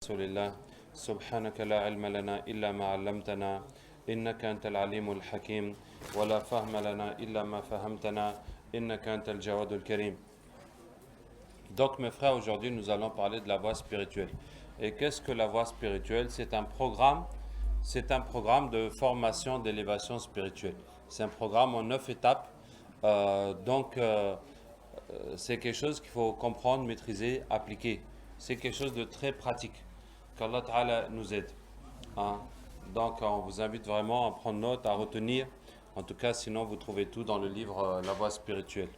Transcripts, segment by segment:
رسول الله سبحانك لا علم لنا إلا ما علمتنا إنك أنت العليم الحكيم ولا فهم لنا إلا ما فهمتنا إنك أنت الجواد الكريم. Donc mes frères, aujourd'hui nous allons parler de la voie spirituelle. Et qu'est-ce que la voie spirituelle? C'est un programme de formation d'élévation spirituelle. C'est un programme en 9 étapes. C'est quelque chose qu'il faut comprendre, maîtriser, appliquer. C'est quelque chose de très pratique. Qu'Allah Ta'ala nous aide. Hein? Donc on vous invite vraiment à prendre note, à retenir. En tout cas, sinon vous trouvez tout dans le livre La voie spirituelle.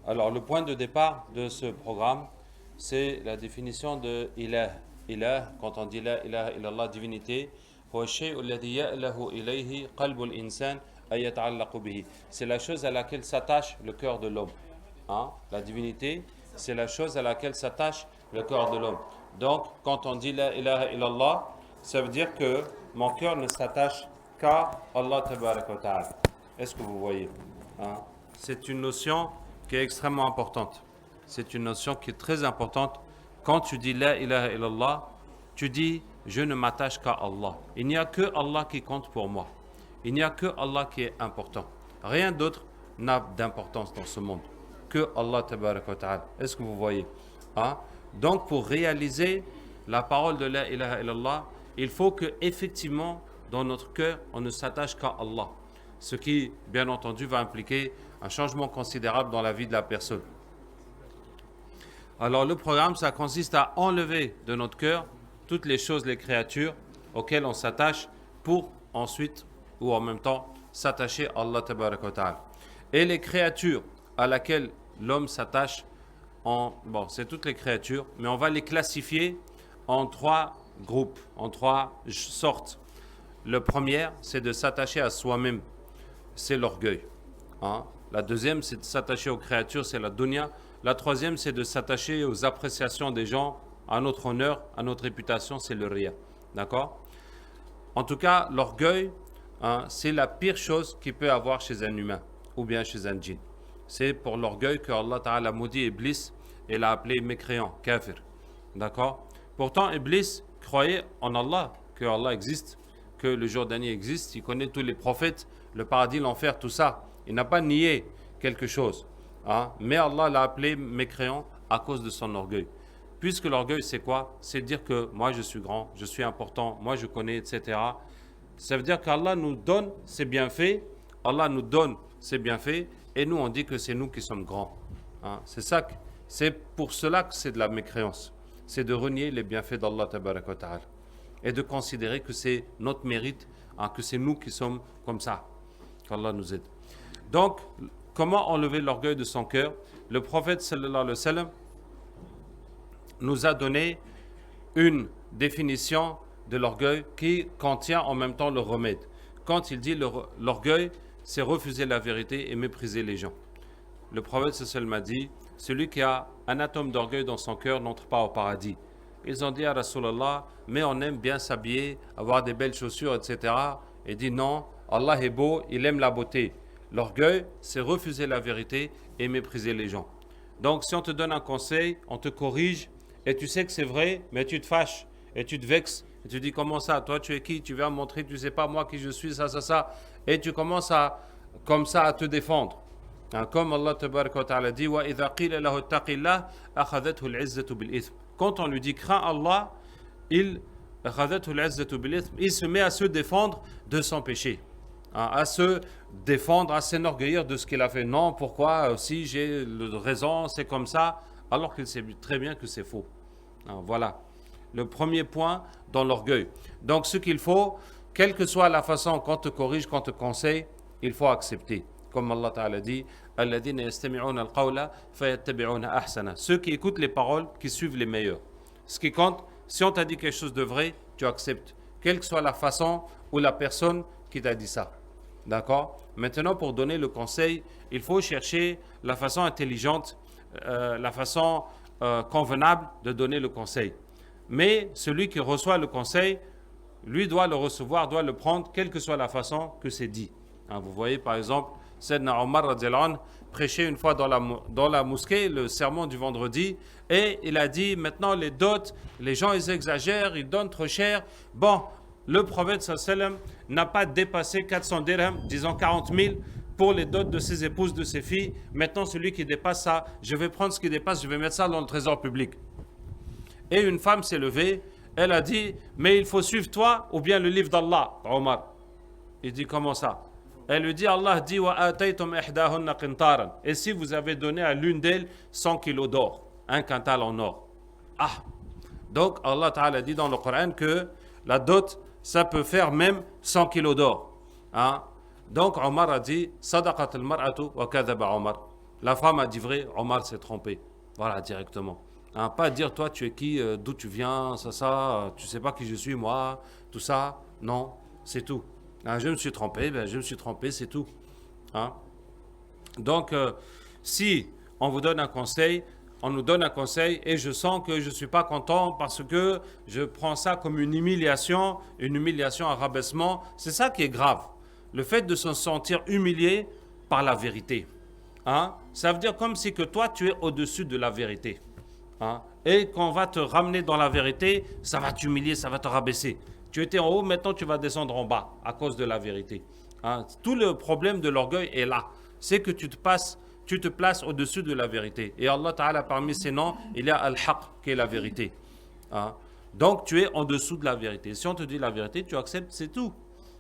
Alors le point de départ de ce programme, c'est la définition de ilah. Ilah, quand on dit la ilaha illallah, divinité, c'est la chose à laquelle s'attache le cœur de l'homme. Hein? La divinité, c'est la chose à laquelle s'attache le cœur de l'homme. Donc, quand on dit la ilaha illallah, ça veut dire que mon cœur ne s'attache qu'à Allah tabaraka wa ta'ala. Est-ce que vous voyez? Hein? C'est une notion qui est extrêmement importante. C'est une notion qui est très importante. Quand tu dis la ilaha illallah, tu dis je ne m'attache qu'à Allah. Il n'y a que Allah qui compte pour moi. Il n'y a que Allah qui est important. Rien d'autre n'a d'importance dans ce monde que Allah tabaraka wa ta'ala. Est-ce que vous voyez? Hein? Donc pour réaliser la parole de la ilaha illallah, il faut que effectivement dans notre cœur on ne s'attache qu'à Allah. Ce qui bien entendu va impliquer un changement considérable dans la vie de la personne. Alors le programme, ça consiste à enlever de notre cœur toutes les choses, les créatures auxquelles on s'attache pour ensuite ou en même temps s'attacher à Allah tabaraka wa ta'ala. Et les créatures à laquelle l'homme s'attache, c'est toutes les créatures, mais on va les classifier en 3 groupes, en 3 sortes. Le premier, c'est de s'attacher à soi-même, c'est l'orgueil. Hein? La deuxième, c'est de s'attacher aux créatures, c'est la dunya. La troisième, c'est de s'attacher aux appréciations des gens, à notre honneur, à notre réputation, c'est le riya. D'accord? En tout cas, l'orgueil, hein, c'est la pire chose qu'il peut avoir chez un humain ou bien chez un djinn. C'est pour l'orgueil que Allah Ta'ala maudit Iblis et l'a appelé mécréant, kafir. D'accord? Pourtant, Iblis croyait en Allah, que Allah existe, que le jour dernier existe, il connaît tous les prophètes, le paradis, l'enfer, tout ça. Il n'a pas nié quelque chose. Hein? Mais Allah l'a appelé mécréant à cause de son orgueil. Puisque l'orgueil, c'est quoi? C'est dire que moi, je suis grand, je suis important, moi, je connais, etc. Ça veut dire qu'Allah nous donne ses bienfaits, Allah nous donne ses bienfaits, et nous, on dit que c'est nous qui sommes grands. Hein? C'est pour cela que c'est de la mécréance. C'est de renier les bienfaits d'Allah tabaraka wa ta'ala. Et de considérer que c'est notre mérite, hein, que c'est nous qui sommes comme ça. Qu'Allah nous aide. Donc, comment enlever l'orgueil de son cœur? Le prophète sallallahu alayhi wa sallam nous a donné une définition de l'orgueil qui contient en même temps le remède. Quand il dit l'orgueil, c'est refuser la vérité et mépriser les gens. Le prophète sallallahu alayhi wa sallam a dit, celui qui a un atome d'orgueil dans son cœur n'entre pas au paradis. Ils ont dit à Rasulallah, mais on aime bien s'habiller, avoir des belles chaussures, etc. Et dit non, Allah est beau, il aime la beauté. L'orgueil, c'est refuser la vérité et mépriser les gens. Donc si on te donne un conseil, on te corrige, et tu sais que c'est vrai, mais tu te fâches, et tu te vexes, et tu dis comment ça, toi tu es qui, tu viens me montrer, tu ne sais pas moi qui je suis, ça, et tu commences comme ça à te défendre. Hein, comme Allah tabaraka wa ta'ala dit, وَإِذَا قِيلَ لَهُ اتَّقِ اللَّهِ أَخَذَتْهُ الْعِزَّةُ بِالْإِثْمِ. Quand on lui dit crains Allah, il se met à se défendre de son péché. Hein, à se défendre, à s'enorgueillir de ce qu'il a fait. Non, pourquoi si j'ai raison, c'est comme ça, alors qu'il sait très bien que c'est faux. Hein, voilà le premier point dans l'orgueil. Donc ce qu'il faut, quelle que soit la façon qu'on te corrige, qu'on te conseille, il faut accepter. Comme Allah Ta'ala dit, ceux qui écoutent les paroles, qui suivent les meilleurs. Ce qui compte, si on t'a dit quelque chose de vrai, tu acceptes, quelle que soit la façon ou la personne qui t'a dit ça. D'accord? Maintenant, pour donner le conseil, il faut chercher la façon intelligente, la façon convenable de donner le conseil. Mais celui qui reçoit le conseil, lui doit le recevoir, doit le prendre, quelle que soit la façon que c'est dit. Hein, vous voyez, par exemple, Sayyidina Omar radiallahu anhu prêchait une fois dans la mosquée le sermon du vendredi et il a dit maintenant les dots, les gens ils exagèrent, ils donnent trop cher. Bon, le prophète sallam n'a pas dépassé 400 dirhams, disons 40 000 pour les dots de ses épouses, de ses filles. Maintenant celui qui dépasse ça, je vais prendre ce qui dépasse, je vais mettre ça dans le trésor public. Et une femme s'est levée, elle a dit mais il faut suivre toi ou bien le livre d'Allah, Omar. Il dit comment ça? Elle lui dit, Allah dit, et si vous avez donné à l'une d'elles 100 kilos d'or, un quintal en or. Ah, donc Allah Ta'ala dit dans le Coran que la dot, ça peut faire même 100 kilos d'or. Hein? Donc Omar a dit, Sadaqat al-mar'atu wa kadhaba Omar. La femme a dit vrai, Omar s'est trompé. Voilà, directement. Hein? Pas dire, toi tu es qui, d'où tu viens, ça, tu sais pas qui je suis, moi, tout ça. Non, c'est tout. Ah, je me suis trompé, je me suis trompé, c'est tout. Hein? Donc, si on vous donne un conseil, on nous donne un conseil et je sens que je ne suis pas content parce que je prends ça comme une humiliation, un rabaissement, c'est ça qui est grave. Le fait de se sentir humilié par la vérité. Hein? Ça veut dire comme si que toi, tu es au-dessus de la vérité. Hein? Et qu'on va te ramener dans la vérité, ça va t'humilier, ça va te rabaisser. Tu étais en haut, maintenant tu vas descendre en bas à cause de la vérité. Hein? Tout le problème de l'orgueil est là. C'est que tu te places au-dessus de la vérité. Et Allah Ta'ala, parmi ses noms, il y a Al-Haq, qui est la vérité. Hein? Donc tu es en dessous de la vérité. Si on te dit la vérité, tu acceptes, c'est tout.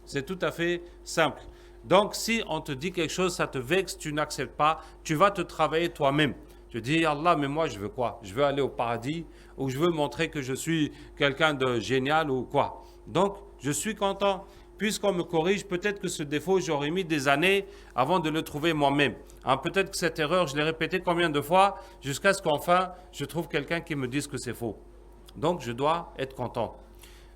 C'est tout à fait simple. Donc si on te dit quelque chose, ça te vexe, tu n'acceptes pas, tu vas te travailler toi-même. Tu dis, Allah, mais moi je veux quoi? Je veux aller au paradis ou je veux montrer que je suis quelqu'un de génial ou quoi? Donc, je suis content. Puisqu'on me corrige, peut-être que ce défaut, j'aurais mis des années avant de le trouver moi-même. Hein, peut-être que cette erreur, je l'ai répétée combien de fois jusqu'à ce qu'enfin, je trouve quelqu'un qui me dise que c'est faux. Donc, je dois être content.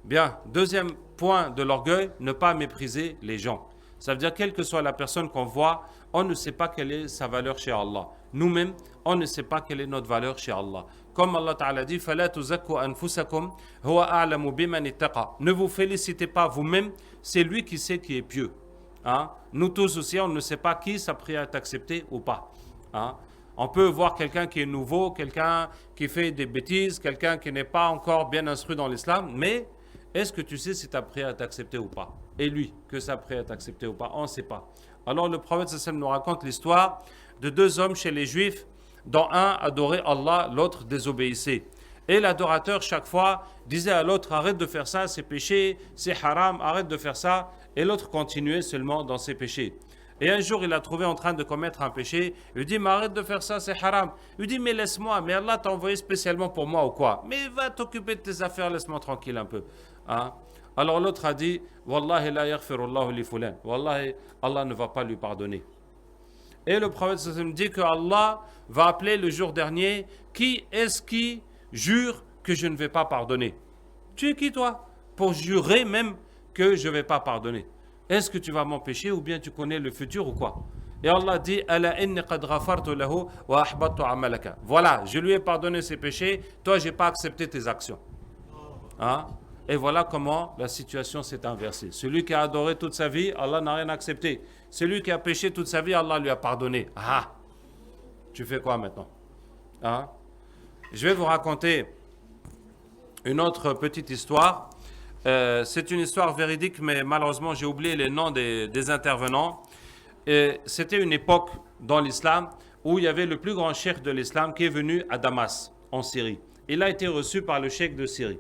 Bien, deuxième point de l'orgueil, ne pas mépriser les gens. Ça veut dire, quelle que soit la personne qu'on voit, on ne sait pas quelle est sa valeur chez Allah. Nous-mêmes, on ne sait pas quelle est notre valeur chez Allah. Comme Allah Ta'ala dit, فَلَا تُزَكُّوا أَنفُسَكُمْ هُوَ أَعْلَمُ بِمَنِ اتَّقَى. Ne vous félicitez pas vous-même, c'est lui qui sait qui est pieux. Hein? Nous tous aussi, on ne sait pas qui sa prière est acceptée ou pas. Hein? On peut voir quelqu'un qui est nouveau, quelqu'un qui fait des bêtises, quelqu'un qui n'est pas encore bien instruit dans l'islam, mais est-ce que tu sais si ta prière est acceptée ou pas? Et lui, que sa prière est acceptée ou pas? On ne sait pas. Alors le prophète sallam nous raconte l'histoire de deux hommes chez les Juifs, dont un adorait Allah, l'autre désobéissait. Et l'adorateur, chaque fois, disait à l'autre, arrête de faire ça, c'est péché, c'est haram, arrête de faire ça. Et l'autre continuait seulement dans ses péchés. Et un jour, il l'a trouvé en train de commettre un péché. Il lui dit, mais arrête de faire ça, c'est haram. Il lui dit, mais laisse-moi, mais Allah t'a envoyé spécialement pour moi ou quoi? Mais va t'occuper de tes affaires, laisse-moi tranquille un peu. Hein? Alors l'autre a dit, Wallahi la yaghfirullahu li fulan. Wallahi, Allah ne va pas lui pardonner. Et le prophète me dit que Allah va appeler le jour dernier, qui est-ce qui jure que je ne vais pas pardonner? Tu es qui toi pour jurer même que je ne vais pas pardonner? Est-ce que tu vas m'empêcher ou bien tu connais le futur ou quoi? Et Allah dit, Ala inni qad ghafartu lahu wa ahbattu amalaka. Voilà, je lui ai pardonné ses péchés, toi j'ai pas accepté tes actions. Hein? Et voilà comment la situation s'est inversée. Celui qui a adoré toute sa vie, Allah n'a rien accepté. Celui qui a péché toute sa vie, Allah lui a pardonné. Ah, tu fais quoi maintenant? Hein? Je vais vous raconter une autre petite histoire. C'est une histoire véridique, mais malheureusement, j'ai oublié les noms des intervenants. Et c'était une époque dans l'islam où il y avait le plus grand cheikh de l'islam qui est venu à Damas, en Syrie. Il a été reçu par le cheikh de Syrie.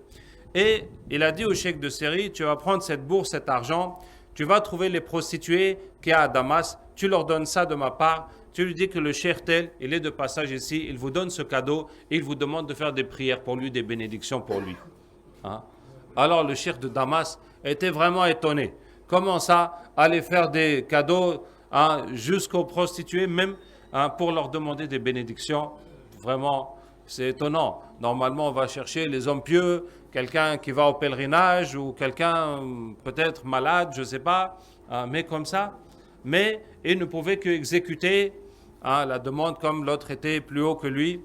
Et il a dit au cheikh de Syrie, tu vas prendre cette bourse, cet argent, tu vas trouver les prostituées qu'il y a à Damas, tu leur donnes ça de ma part, tu lui dis que le cheikh tel, il est de passage ici, il vous donne ce cadeau, et il vous demande de faire des prières pour lui, des bénédictions pour lui. Hein? Alors le cheikh de Damas était vraiment étonné. Comment ça, aller faire des cadeaux jusqu'aux prostituées, même pour leur demander des bénédictions? Vraiment, c'est étonnant. Normalement, on va chercher les hommes pieux, quelqu'un qui va au pèlerinage ou quelqu'un peut-être malade, je ne sais pas, mais comme ça. Mais il ne pouvait qu'exécuter la demande comme l'autre était plus haut que lui.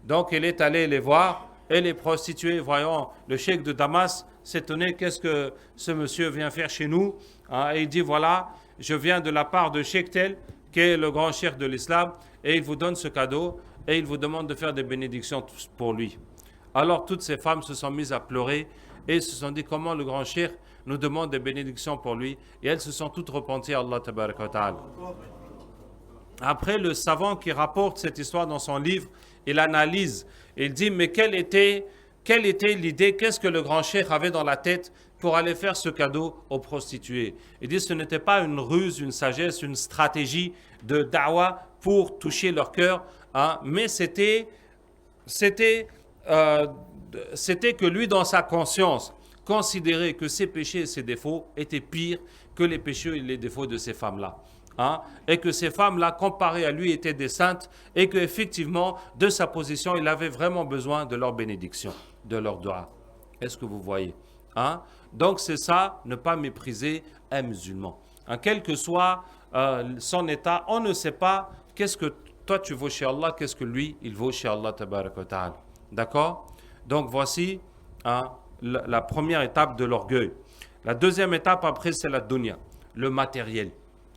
Donc il est allé les voir et les prostituées, voyant le cheikh de Damas, s'étonnaient, qu'est-ce que ce monsieur vient faire chez nous? Et il dit, voilà, je viens de la part de cheikh tel qui est le grand cheikh de l'islam, et il vous donne ce cadeau, et il vous demande de faire des bénédictions pour lui. Alors toutes ces femmes se sont mises à pleurer, et se sont dit comment le grand cheikh nous demande des bénédictions pour lui, et elles se sont toutes repenties à Allah tabaraka wa ta'ala. Après, le savant qui rapporte cette histoire dans son livre, il analyse, il dit mais quelle était l'idée, qu'est-ce que le grand cheikh avait dans la tête pour aller faire ce cadeau aux prostituées. Il dit ce n'était pas une ruse, une sagesse, une stratégie de da'wah pour toucher leur cœur, hein, mais c'était que lui, dans sa conscience, considérait que ses péchés et ses défauts étaient pires que les péchés et les défauts de ces femmes-là. Hein, et que ces femmes-là, comparées à lui, étaient des saintes, et qu'effectivement, de sa position, il avait vraiment besoin de leur bénédiction, de leur dua. Est-ce que vous voyez, hein? Donc c'est ça, ne pas mépriser un musulman. Hein, quel que soit son état, on ne sait pas qu'est-ce que toi tu vaux chez Allah, qu'est-ce que lui, il vaut chez Allah tabaraka wa ta'ala. D'accord? Donc voici hein, la première étape de l'orgueil. La deuxième étape après, c'est la dunya, le matériel.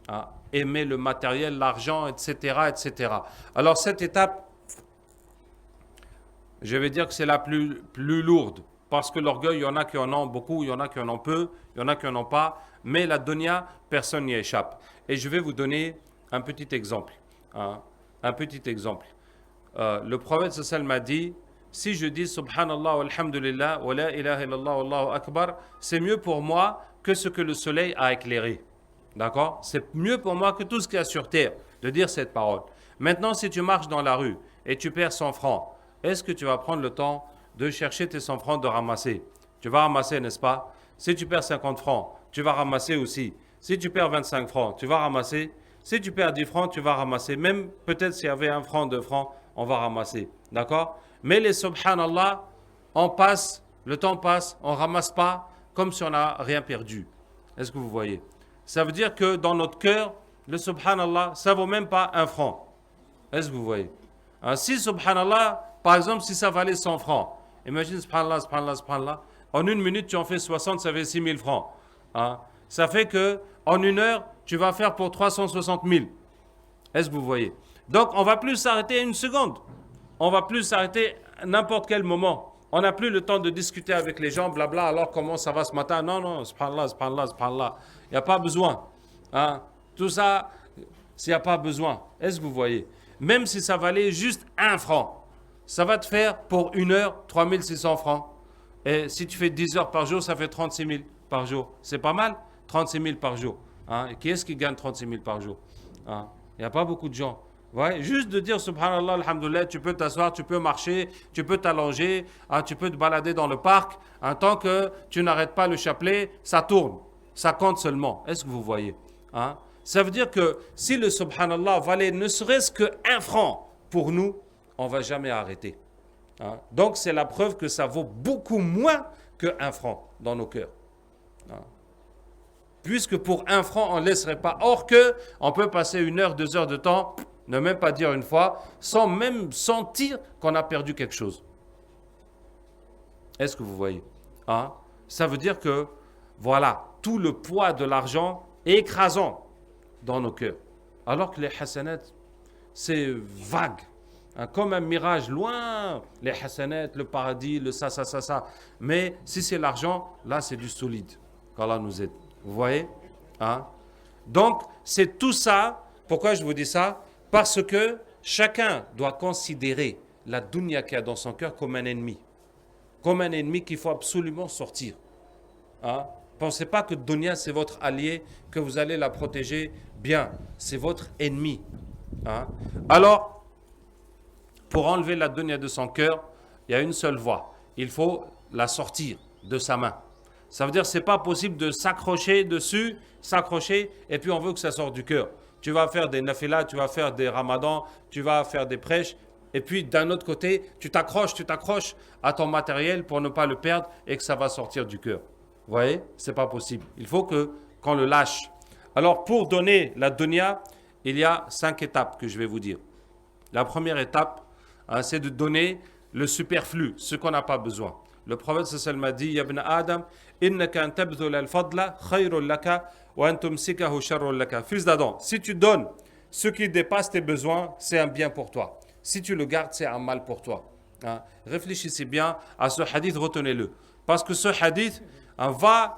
Hein, aimer le matériel, l'argent, etc., etc. Alors cette étape, je vais dire que c'est la plus lourde, parce que l'orgueil, il y en a qui en ont beaucoup, il y en a qui en ont peu, il y en a qui en ont pas, mais la dunya, personne n'y échappe. Et je vais vous donner un petit exemple. Hein, un petit exemple. Le prophète sallallahu m'a dit, si je dis subhanallah walhamdulillah wa la ilaha illallah wallahu akbar, c'est mieux pour moi que ce que le soleil a éclairé. D'accord? C'est mieux pour moi que tout ce qu'il y a sur terre de dire cette parole. Maintenant, si tu marches dans la rue et tu perds 100 francs, est-ce que tu vas prendre le temps de chercher tes 100 francs, de ramasser? Tu vas ramasser, n'est-ce pas? Si tu perds 50 francs, tu vas ramasser aussi. Si tu perds 25 francs, tu vas ramasser. Si tu perds 10 francs, tu vas ramasser. Même peut-être s'il y avait 1 franc, 2 francs, on va ramasser. D'accord? Mais les subhanallah, on passe, le temps passe, on ne ramasse pas comme si on n'a rien perdu. Est-ce que vous voyez? Ça veut dire que dans notre cœur, le subhanallah, ça ne vaut même pas 1 franc. Est-ce que vous voyez? Hein, si subhanallah, par exemple, si ça valait 100 francs, imagine subhanallah, subhanallah, subhanallah, en 1 minute, tu en fais 60, ça fait 6 000 francs. Hein, ça fait que en 1 heure, tu vas faire pour 360 000. Est-ce que vous voyez? Donc, on ne va plus s'arrêter 1 seconde. On ne va plus s'arrêter à n'importe quel moment. On n'a plus le temps de discuter avec les gens, blabla, alors comment ça va ce matin? Non, non, subhanallah, subhanallah, subhanallah. Il n'y a pas besoin. Hein? Tout ça, s'il n'y a pas besoin. Est-ce que vous voyez? Même si ça valait juste 1 franc, ça va te faire pour 1 heure 3600 francs. Et si tu fais 10 heures par jour, ça fait 36 000 par jour. C'est pas mal? 36 000 par jour. Hein? Et qui est-ce qui gagne 36 000 par jour? Hein? Il n'y a pas beaucoup de gens. Ouais, juste de dire subhanallah, alhamdoulilah, tu peux t'asseoir, tu peux marcher, tu peux t'allonger, hein, tu peux te balader dans le parc. Hein, tant que tu n'arrêtes pas le chapelet, ça tourne. Ça compte seulement. Est-ce que vous voyez? Hein? Ça veut dire que si le subhanallah valait ne serait-ce que 1 franc pour nous, on ne va jamais arrêter. Hein? Donc c'est la preuve que ça vaut beaucoup moins que 1 franc dans nos cœurs. Hein? Puisque pour 1 franc, on ne laisserait pas. Or que on peut passer 1 heure, 2 heures de temps, ne même pas dire une fois, sans même sentir qu'on a perdu quelque chose. Est-ce que vous voyez? Hein? Ça veut dire que, voilà, tout le poids de l'argent est écrasant dans nos cœurs. Alors que les hasanat, c'est vague. Hein? Comme un mirage loin, les hasanat, le paradis, le ça. Mais si c'est l'argent, là c'est du solide. Qu'Allah nous aide. Vous voyez? Hein? Donc, c'est tout ça. Pourquoi je vous dis ça? Parce que chacun doit considérer la dunya qu'il y a dans son cœur comme un ennemi. Comme un ennemi qu'il faut absolument sortir. Hein? Pensez pas que dunya c'est votre allié, que vous allez la protéger bien. C'est votre ennemi. Hein? Alors, pour enlever la dunya de son cœur, il y a une seule voie. Il faut la sortir de sa main. Ça veut dire que ce n'est pas possible de s'accrocher dessus, et puis on veut que ça sorte du cœur. Tu vas faire des nafilas, tu vas faire des ramadans, tu vas faire des prêches, et puis d'un autre côté, tu t'accroches à ton matériel pour ne pas le perdre et que ça va sortir du cœur. Vous voyez? Ce n'est pas possible. Il faut qu'on le lâche. Alors pour donner la dunya, il y a 5 étapes que je vais vous dire. La première étape, hein, c'est de donner le superflu, ce qu'on n'a pas besoin. Le prophète sallallahu m'a dit, Ya ibn Adam, innaka an tabdhula al-fadla khayrun laka wa an tumsikahu sharrun laka. Fils d'Adam, si tu donnes ce qui dépasse tes besoins, c'est un bien pour toi. Si tu le gardes, c'est un mal pour toi. Hein. Réfléchissez bien à ce hadith, retenez-le. Parce que ce hadith,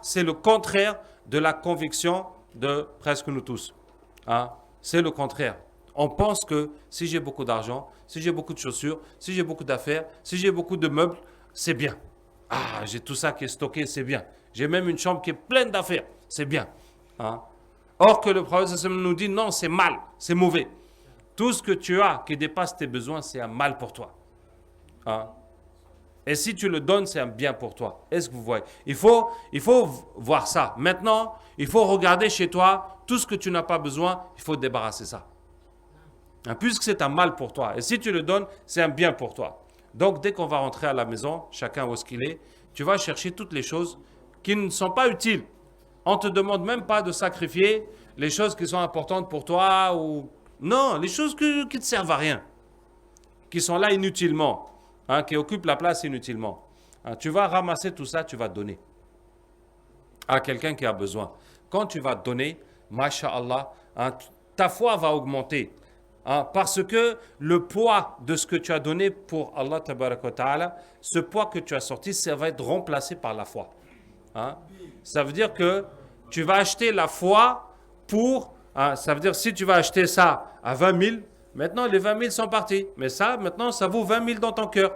c'est le contraire de la conviction de presque nous tous. Hein. C'est le contraire. On pense que si j'ai beaucoup d'argent, si j'ai beaucoup de chaussures, si j'ai beaucoup d'affaires, si j'ai beaucoup de meubles, c'est bien. Ah, j'ai tout ça qui est stocké, c'est bien. J'ai même une chambre qui est pleine d'affaires, c'est bien. Hein. Or que le prophète nous dit non, c'est mal, c'est mauvais. Tout ce que tu as qui dépasse tes besoins, c'est un mal pour toi. Hein. Et si tu le donnes, c'est un bien pour toi. Est-ce que vous voyez? Il faut voir ça. Maintenant, il faut regarder chez toi, tout ce que tu n'as pas besoin, il faut débarrasser ça. Hein, puisque c'est un mal pour toi. Et si tu le donnes, c'est un bien pour toi. Donc, dès qu'on va rentrer à la maison, chacun où est-ce qu'il est, tu vas chercher toutes les choses qui ne sont pas utiles. On ne te demande même pas de sacrifier les choses qui sont importantes pour toi. Non, les choses qui ne te servent à rien, qui sont là inutilement, hein, qui occupent la place inutilement. Hein, tu vas ramasser tout ça, tu vas donner à quelqu'un qui a besoin. Quand tu vas donner, masha'Allah, hein, ta foi va augmenter. Hein, parce que le poids de ce que tu as donné pour Allah tabaraka wa ta'ala, ce poids que tu as sorti, ça va être remplacé par la foi. Hein? Ça veut dire que tu vas acheter la foi pour... Hein, ça veut dire si tu vas acheter ça à 20 000, maintenant les 20 000 sont partis. Mais ça, maintenant, ça vaut 20 000 dans ton cœur.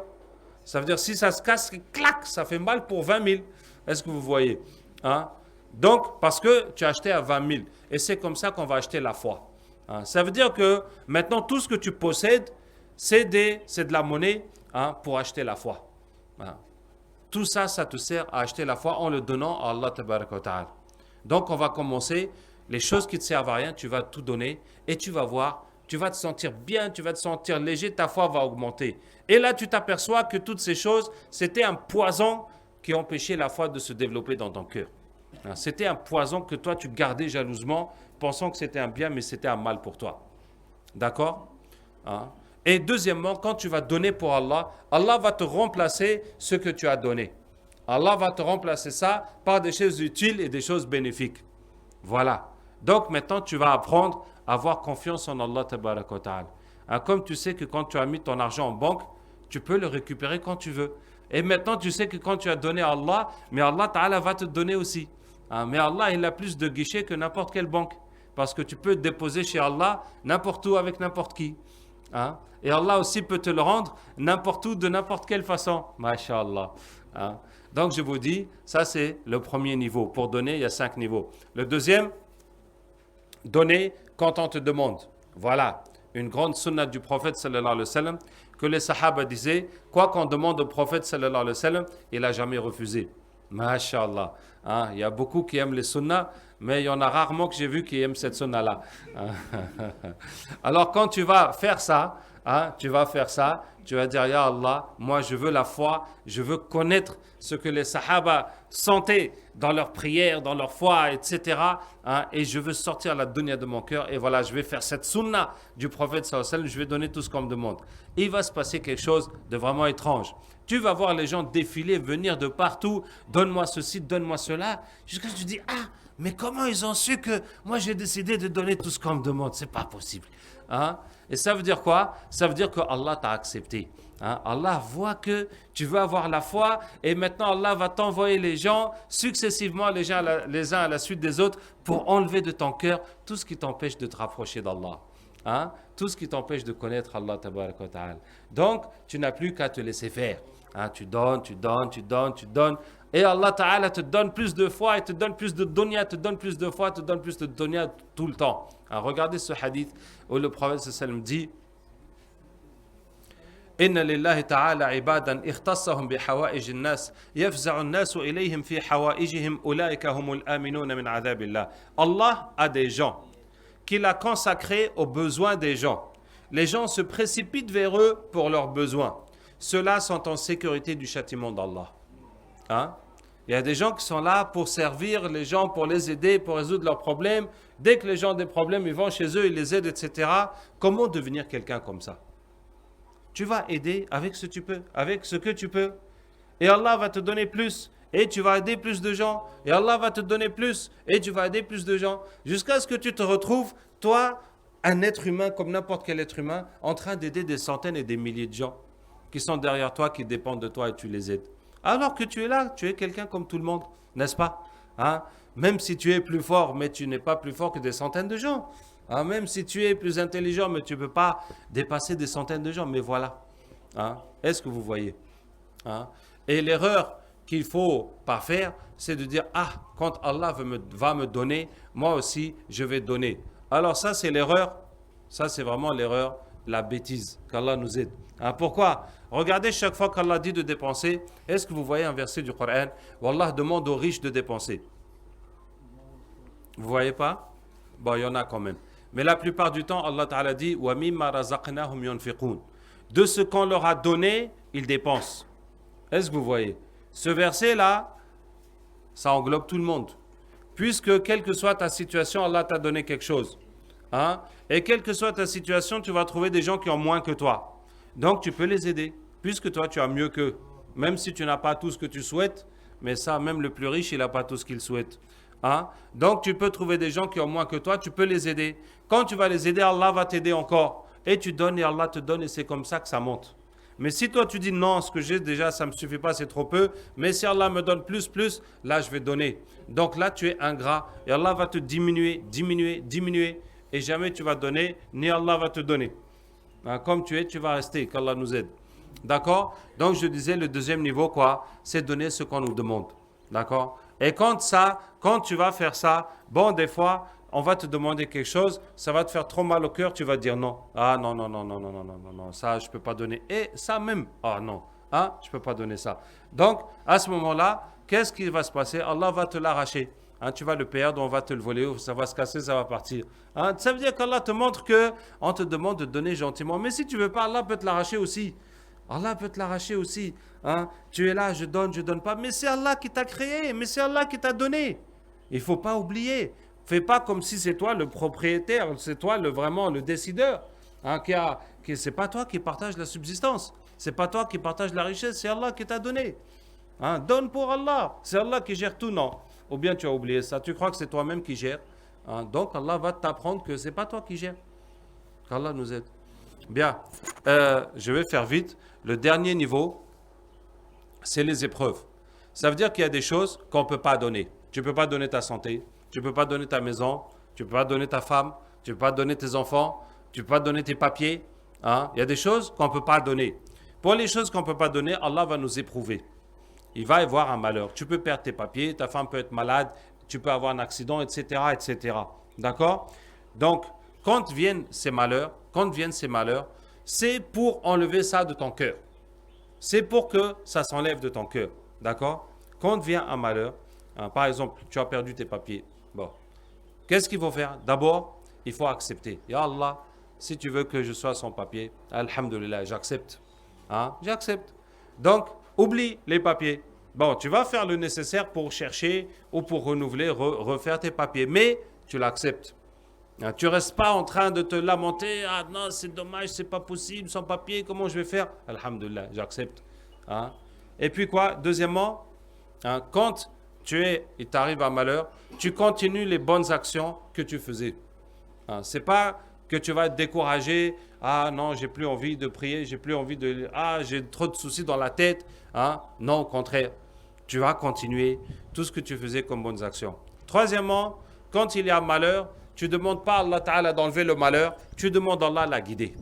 Ça veut dire si ça se casse, clac, ça fait mal pour 20 000. Est-ce que vous voyez? Hein? Donc, parce que tu as acheté à 20 000. Et c'est comme ça qu'on va acheter la foi. Hein? Ça veut dire que maintenant, tout ce que tu possèdes, c'est de la monnaie, hein, pour acheter la foi. Hein? Tout ça, ça te sert à acheter la foi en le donnant à Allah tabaraka wa ta'ala. Donc, on va commencer. Les choses qui ne te servent à rien, tu vas tout donner et tu vas voir, tu vas te sentir bien, tu vas te sentir léger, ta foi va augmenter. Et là, tu t'aperçois que toutes ces choses, c'était un poison qui empêchait la foi de se développer dans ton cœur. C'était un poison que toi, tu gardais jalousement, pensant que c'était un bien, mais c'était un mal pour toi. D'accord? Hein? Et deuxièmement, quand tu vas donner pour Allah, Allah va te remplacer ce que tu as donné. Allah va te remplacer ça par des choses utiles et des choses bénéfiques. Voilà. Donc maintenant, tu vas apprendre à avoir confiance en Allah tabaraka wa ta'ala. Hein, comme tu sais que quand tu as mis ton argent en banque, tu peux le récupérer quand tu veux. Et maintenant, tu sais que quand tu as donné à Allah, mais Allah ta'ala va te donner aussi. Hein, mais Allah, il a plus de guichets que n'importe quelle banque. Parce que tu peux déposer chez Allah n'importe où avec n'importe qui. Hein? Et Allah aussi peut te le rendre n'importe où, de n'importe quelle façon. Masha'Allah. Hein? Donc je vous dis, ça c'est le premier niveau. Pour donner, il y a 5 niveaux. Le deuxième, donner quand on te demande. Voilà, une grande sunna du prophète sallallahu alayhi wa sallam, que les sahaba disaient, quoi qu'on demande au prophète sallallahu alayhi wa sallam, il n'a jamais refusé. Masha'Allah. Hein, il y a beaucoup qui aiment les sunnas, mais il y en a rarement que j'ai vu qui aiment cette sunna-là. Alors quand tu vas faire ça, hein, tu vas dire, Ya Allah, moi je veux la foi, je veux connaître ce que les sahaba sentaient dans leur prière, dans leur foi, etc. Hein, et je veux sortir la dunya de mon cœur, et voilà, je vais faire cette sunna du prophète sallallahu alayhi wa sallam, je vais donner tout ce qu'on me demande. Et il va se passer quelque chose de vraiment étrange. Tu vas voir les gens défiler, venir de partout, donne-moi ceci, donne-moi cela, jusqu'à ce que tu dis, ah, mais comment ils ont su que moi j'ai décidé de donner tout ce qu'on me demande? C'est pas possible. Hein? Et ça veut dire quoi? Ça veut dire que Allah t'a accepté. Hein? Allah voit que tu veux avoir la foi et maintenant Allah va t'envoyer les gens successivement, les uns à la suite des autres, pour enlever de ton cœur tout ce qui t'empêche de te rapprocher d'Allah. Hein? Tout ce qui t'empêche de connaître Allah tabaraka wa ta'ala. Donc, tu n'as plus qu'à te laisser faire. Hein? Tu donnes. Et Allah Ta'ala te donne plus de foi, et te donne plus de dunya, te donne plus de foi, te donne plus de dunya tout le temps. Hein, regardez ce hadith où le prophète sallam dit Inna lillahi ta'ala ibadan ikhtassahum bi hawaij an-nas yafza'u an-nas ilayhim fi hawaijihim ulaika humul aminuna min adhabillah. Allah a des gens qu'il a consacrés aux besoins des gens. Les gens se précipitent vers eux pour leurs besoins. Ceux-là sont en sécurité du châtiment d'Allah. Hein? Il y a des gens qui sont là pour servir les gens, pour les aider, pour résoudre leurs problèmes. Dès que les gens ont des problèmes, ils vont chez eux, ils les aident, etc. Comment devenir quelqu'un comme ça? Tu vas aider avec ce que tu peux, Et Allah va te donner plus. Et tu vas aider plus de gens. Et Allah va te donner plus. Et tu vas aider plus de gens. Jusqu'à ce que tu te retrouves, toi, un être humain comme n'importe quel être humain en train d'aider des centaines et des milliers de gens qui sont derrière toi, qui dépendent de toi et tu les aides. Alors que tu es là, tu es quelqu'un comme tout le monde, n'est-ce pas? Hein? Même si tu es plus fort, mais tu n'es pas plus fort que des centaines de gens. Hein? Même si tu es plus intelligent, mais tu ne peux pas dépasser des centaines de gens. Mais voilà. Hein? Est-ce que vous voyez? Hein? Et l'erreur qu'il ne faut pas faire, c'est de dire, ah, quand Allah va me donner, moi aussi, je vais donner. Alors ça, c'est l'erreur. Ça, c'est vraiment l'erreur, la bêtise. Qu'Allah nous aide. Hein? Pourquoi? Regardez chaque fois qu'Allah dit de dépenser, est-ce que vous voyez un verset du Coran où Allah demande aux riches de dépenser? Vous voyez pas? Bon, il y en a quand même. Mais la plupart du temps, Allah Ta'ala dit wa mimma razaqnahum yunfiqun. De ce qu'on leur a donné, ils dépensent. Est-ce que vous voyez? Ce verset-là, ça englobe tout le monde. Puisque, quelle que soit ta situation, Allah t'a donné quelque chose. Hein? Et quelle que soit ta situation, tu vas trouver des gens qui ont moins que toi. Donc, tu peux les aider. Puisque toi, tu as mieux qu'eux. Même si tu n'as pas tout ce que tu souhaites, mais ça, même le plus riche, il n'a pas tout ce qu'il souhaite. Hein? Donc, tu peux trouver des gens qui ont moins que toi, tu peux les aider. Quand tu vas les aider, Allah va t'aider encore. Et tu donnes et Allah te donne et c'est comme ça que ça monte. Mais si toi tu dis non, ce que j'ai déjà, ça ne me suffit pas, c'est trop peu, mais si Allah me donne plus, là je vais donner. Donc là tu es ingrat et Allah va te diminuer, et jamais tu vas donner, ni Allah va te donner. Hein, comme tu es, tu vas rester, qu'Allah nous aide. D'accord? Donc je disais, le deuxième niveau, quoi? C'est donner ce qu'on nous demande. D'accord? Et quand tu vas faire ça, bon, des fois, on va te demander quelque chose, ça va te faire trop mal au cœur, tu vas dire non. Ah non, ça je ne peux pas donner. Et ça même, ah non, ah, je ne peux pas donner ça. Donc, à ce moment-là, qu'est-ce qui va se passer? Allah va te l'arracher. Hein, tu vas le perdre, on va te le voler, ça va se casser, ça va partir. Hein, ça veut dire qu'Allah te montre qu'on te demande de donner gentiment. Mais si tu ne veux pas, Allah peut te l'arracher aussi. Allah peut te l'arracher aussi. Hein. Tu es là, je donne pas. Mais c'est Allah qui t'a créé, mais c'est Allah qui t'a donné. Il ne faut pas oublier. Fais pas comme si c'est toi le propriétaire, c'est toi vraiment le décideur. Hein, c'est pas toi qui partage la subsistance. C'est pas toi qui partage la richesse, c'est Allah qui t'a donné. Hein, donne pour Allah. C'est Allah qui gère tout, non. Ou bien tu as oublié ça. Tu crois que c'est toi-même qui gère. Hein, donc Allah va t'apprendre que c'est pas toi qui gère. Qu'Allah nous aide. Bien. Je vais faire vite. Le dernier niveau, c'est les épreuves. Ça veut dire qu'il y a des choses qu'on ne peut pas donner. Tu ne peux pas donner ta santé, tu ne peux pas donner ta maison, tu ne peux pas donner ta femme, tu ne peux pas donner tes enfants, tu ne peux pas donner tes papiers. Hein? Il y a des choses qu'on ne peut pas donner. Pour les choses qu'on ne peut pas donner, Allah va nous éprouver. Il va y avoir un malheur. Tu peux perdre tes papiers, ta femme peut être malade, tu peux avoir un accident, etc. etc. D'accord? Donc, quand viennent ces malheurs, c'est pour enlever ça de ton cœur. C'est pour que ça s'enlève de ton cœur. D'accord? Quand vient un malheur, hein, par exemple, tu as perdu tes papiers. Bon. Qu'est-ce qu'il faut faire? D'abord, il faut accepter. Ya Allah, si tu veux que je sois sans papier, alhamdulillah, j'accepte. Hein? J'accepte. Donc, oublie les papiers. Bon, tu vas faire le nécessaire pour chercher ou pour renouveler, refaire tes papiers. Mais tu l'acceptes. Tu ne restes pas en train de te lamenter. Ah non, c'est dommage, c'est pas possible, sans papier, comment je vais faire? Alhamdulillah, j'accepte. Hein? Et puis quoi? Deuxièmement, hein, quand il t'arrive un malheur, tu continues les bonnes actions que tu faisais. Hein? C'est pas que tu vas être découragé. Ah non, j'ai plus envie de prier, j'ai plus envie de... Ah, j'ai trop de soucis dans la tête. Hein? Non, au contraire. Tu vas continuer tout ce que tu faisais comme bonnes actions. Troisièmement, quand il y a un malheur, tu ne demandes pas à Allah Ta'ala d'enlever le malheur, tu demandes à Allah de la guider.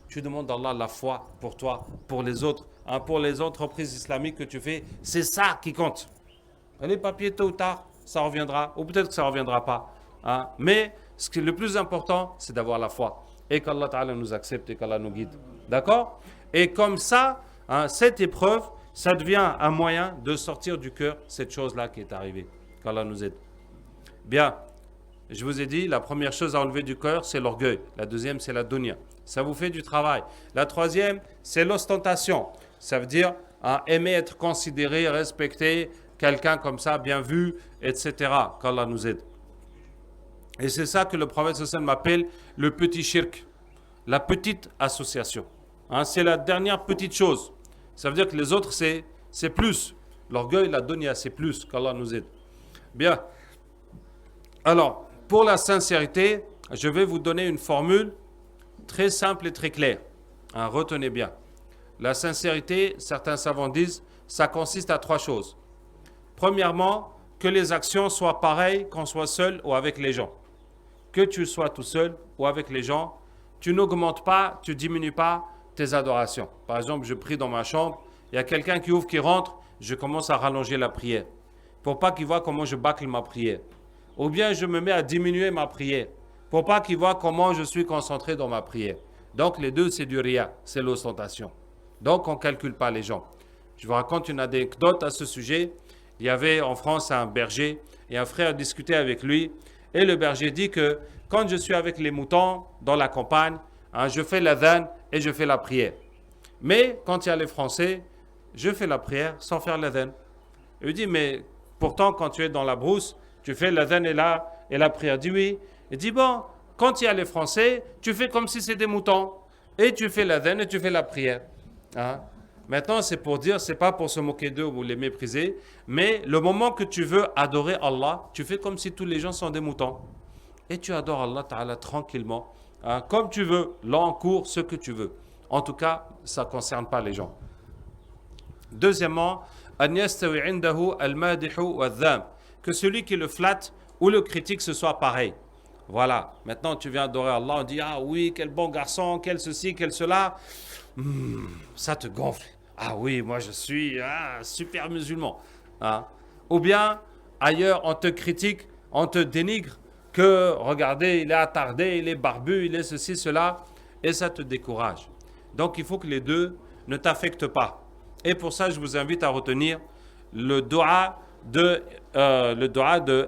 Tu demandes à Allah la foi pour toi, pour les autres, hein, pour les entreprises islamiques que tu fais. C'est ça qui compte. Les papiers, tôt ou tard, ça reviendra, ou peut-être que ça ne reviendra pas. Hein. Mais ce qui est le plus important, c'est d'avoir la foi. Et qu'Allah Ta'ala nous accepte et qu'Allah nous guide. D'accord? Et comme ça, hein, cette épreuve, ça devient un moyen de sortir du cœur cette chose-là qui est arrivée. Qu'Allah nous aide. Bien. Je vous ai dit, la première chose à enlever du cœur, c'est l'orgueil. La deuxième, c'est la dunya. Ça vous fait du travail. La troisième, c'est l'ostentation. Ça veut dire hein, aimer être considéré, respecté, quelqu'un comme ça, bien vu, etc. Qu'Allah nous aide. Et c'est ça que le prophète sallallahu alayhi wa sallam appelle le petit shirk, la petite association. Hein, c'est la dernière petite chose. Ça veut dire que les autres, c'est plus. L'orgueil, la dunya, c'est plus. Qu'Allah nous aide. Bien. Alors, pour la sincérité, Je vais vous donner une formule très simple et très claire. Retenez bien. La sincérité, certains savants disent, ça consiste à 3 choses. Premièrement, que les actions soient pareilles qu'on soit seul ou avec les gens. Que tu sois tout seul ou avec les gens, tu n'augmentes pas, tu diminues pas tes adorations. Par exemple, je prie dans ma chambre, il y a quelqu'un qui ouvre, qui rentre, je commence à rallonger la prière. Pour pas qu'il voit comment je bâcle ma prière. Ou bien je me mets à diminuer ma prière. Pour pas qu'il voit comment je suis concentré dans ma prière. Donc les deux, c'est du riya, c'est l'ostentation. Donc on ne calcule pas les gens. Je vous raconte une anecdote à ce sujet. Il y avait en France un berger et un frère discutait avec lui. Et le berger dit que quand je suis avec les moutons dans la campagne, je fais l'adhan et je fais la prière. Mais quand il y a les Français, je fais la prière sans faire l'adhan. Il lui dit, mais pourtant quand tu es dans la brousse, tu fais l'adhan et la prière. Il dit oui. Il dit bon, quand il y a les Français, tu fais comme si c'était des moutons. Et tu fais l'adhan et tu fais la prière. Maintenant, c'est pour dire, c'est pas pour se moquer d'eux ou les mépriser, mais le moment que tu veux adorer Allah, tu fais comme si tous les gens sont des moutons. Et tu adores Allah Ta'ala tranquillement, comme tu veux, là en cours, ce que tu veux. En tout cas, ça ne concerne pas les gens. Deuxièmement, que celui qui le flatte ou le critique, ce soit pareil. Voilà, maintenant tu viens adorer Allah, on dit, ah oui, quel bon garçon, quel ceci, quel cela. Ça te gonfle. Ah oui, moi je suis super musulman. Ou bien, ailleurs, on te critique, on te dénigre, que regardez, il est attardé, il est barbu, il est ceci, cela, et ça te décourage. Donc il faut que les deux ne t'affectent pas. Et pour ça, je vous invite à retenir le dua de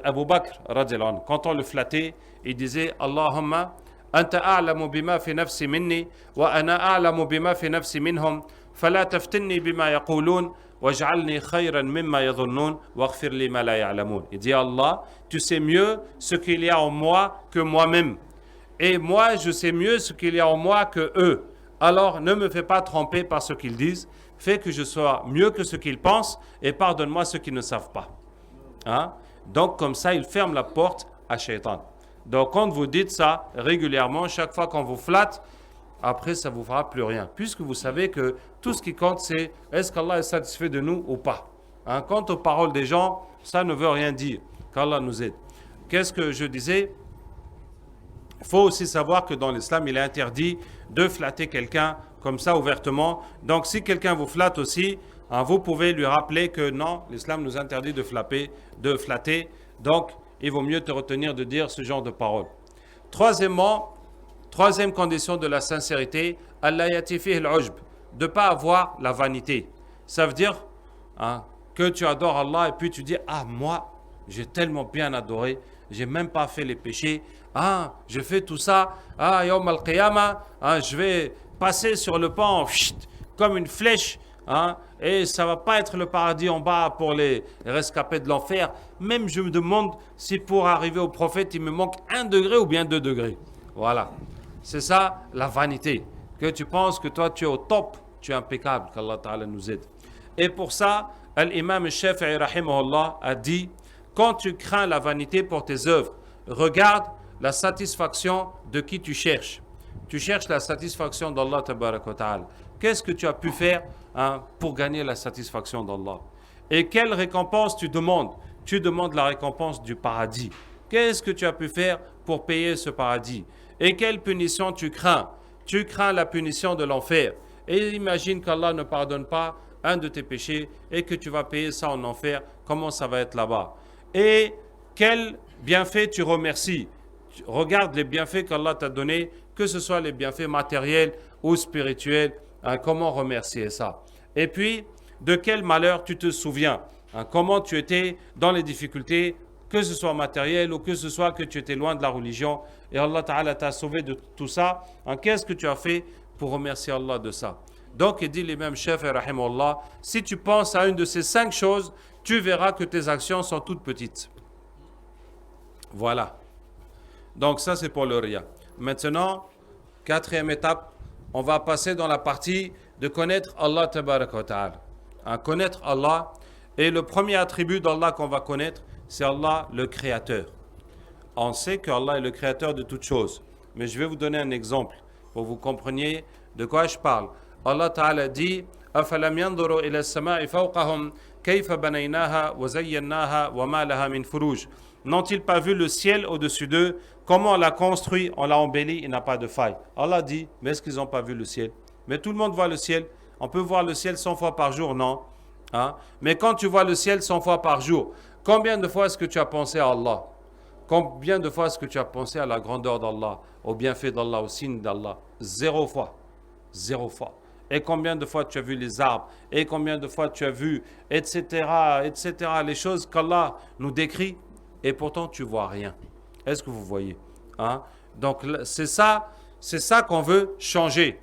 Abu Bakr, radiallahu anhu. Quand on le flattait, il disait Allahumma anta a'lamu bima fi nafsi minni wa ana a'lamu bima fi nafsi minhum fala taftinni bima yaqulun waj'alni khayran mimma yadhunnun waghfir li ma la ya'lamun. Il dit Allah, tu sais mieux ce qu'il y a en moi que moi-même. Et moi, je sais mieux ce qu'il y a en moi que eux. Alors, ne me fais pas tromper par ce qu'ils disent. Fais que je sois mieux que ce qu'ils pensent et pardonne-moi ceux qui ne savent pas. Donc, comme ça, il ferme la porte à Shaitan. Donc, quand vous dites ça régulièrement, chaque fois qu'on vous flatte, après, ça ne vous fera plus rien. Puisque vous savez que tout ce qui compte, c'est est-ce qu'Allah est satisfait de nous ou pas. Quant aux paroles des gens, ça ne veut rien dire. Qu'Allah nous aide. Qu'est-ce que je disais ? Il faut aussi savoir que dans l'islam, il est interdit de flatter quelqu'un comme ça ouvertement. Donc, si quelqu'un vous flatte aussi, vous pouvez lui rappeler que non, l'islam nous interdit de flatter. Donc, il vaut mieux te retenir de dire ce genre de paroles. Troisième condition de la sincérité, Allah yatifih al-ujb, de ne pas avoir la vanité. Ça veut dire que tu adores Allah et puis tu dis, moi, j'ai tellement bien adoré, j'ai même pas fait les péchés, je fais tout ça, yawm al-qiyamah, je vais passer sur le pont comme une flèche, et ça va pas être le paradis en bas pour les rescapés de l'enfer. Même je me demande si pour arriver au prophète, il me manque 1 degré ou bien 2 degrés. Voilà. C'est ça la vanité. Que tu penses que toi tu es au top, tu es impeccable, qu'Allah Ta'ala nous aide. Et pour ça, l'imam Shafi'i rahimahullah a dit, quand tu crains la vanité pour tes œuvres, regarde la satisfaction de qui tu cherches. Tu cherches la satisfaction d'Allah Tabaraka wa Ta'ala. Qu'est-ce que tu as pu faire pour gagner la satisfaction d'Allah? Et quelle récompense tu demandes? Tu demandes la récompense du paradis. Qu'est-ce que tu as pu faire pour payer ce paradis? Et quelle punition tu crains? Tu crains la punition de l'enfer. Et imagine qu'Allah ne pardonne pas un de tes péchés et que tu vas payer ça en enfer. Comment ça va être là-bas? Et quel bienfait tu remercies? Regarde les bienfaits qu'Allah t'a donnés, que ce soit les bienfaits matériels ou spirituels. Comment remercier ça? Et puis, de quel malheur tu te souviens? Comment tu étais dans les difficultés, que ce soit matériel ou que ce soit que tu étais loin de la religion et Allah Ta'ala t'a sauvé de tout ça. Qu'est-ce que tu as fait pour remercier Allah de ça? Donc, il dit l'imam Shafi'i rahimahullah, si tu penses à une de ces 5 choses, tu verras que tes actions sont toutes petites. Voilà. Donc, ça c'est pour le riya. Maintenant, 4e étape, on va passer dans la partie de connaître Allah Tabaraka wa Ta'ala. Connaître Allah. Et le premier attribut d'Allah qu'on va connaître, c'est Allah le Créateur. on sait qu'Allah est le créateur de toutes choses. Mais je vais vous donner un exemple pour que vous compreniez de quoi je parle. Allah Ta'ala dit أَفَلَمْ يَنْظُرُوا إِلَى السَّمَاءِ فَوْقَهُمْ كَيْفَ بَنَيْنَاهَا وَزَيَّنَّاهَا وَمَا لَهَا مِنْ فُرُوجٍ. N'ont-ils pas vu le ciel au-dessus d'eux? Comment on l'a construit, on l'a embelli, il n'a pas de faille. Allah dit, mais est-ce qu'ils n'ont pas vu le ciel? Mais tout le monde voit le ciel. On peut voir le ciel 100 fois par jour, non? Hein? Mais quand tu vois le ciel 100 fois par jour, combien de fois est-ce que tu as pensé à Allah? Combien de fois est-ce que tu as pensé à la grandeur d'Allah, au bienfait d'Allah, au signe d'Allah? 0 fois. 0 fois. Et combien de fois tu as vu les arbres? Et combien de fois tu as vu, etc., etc., les choses qu'Allah nous décrit, et pourtant tu vois rien. Est-ce que vous voyez? Hein? Donc c'est ça qu'on veut changer.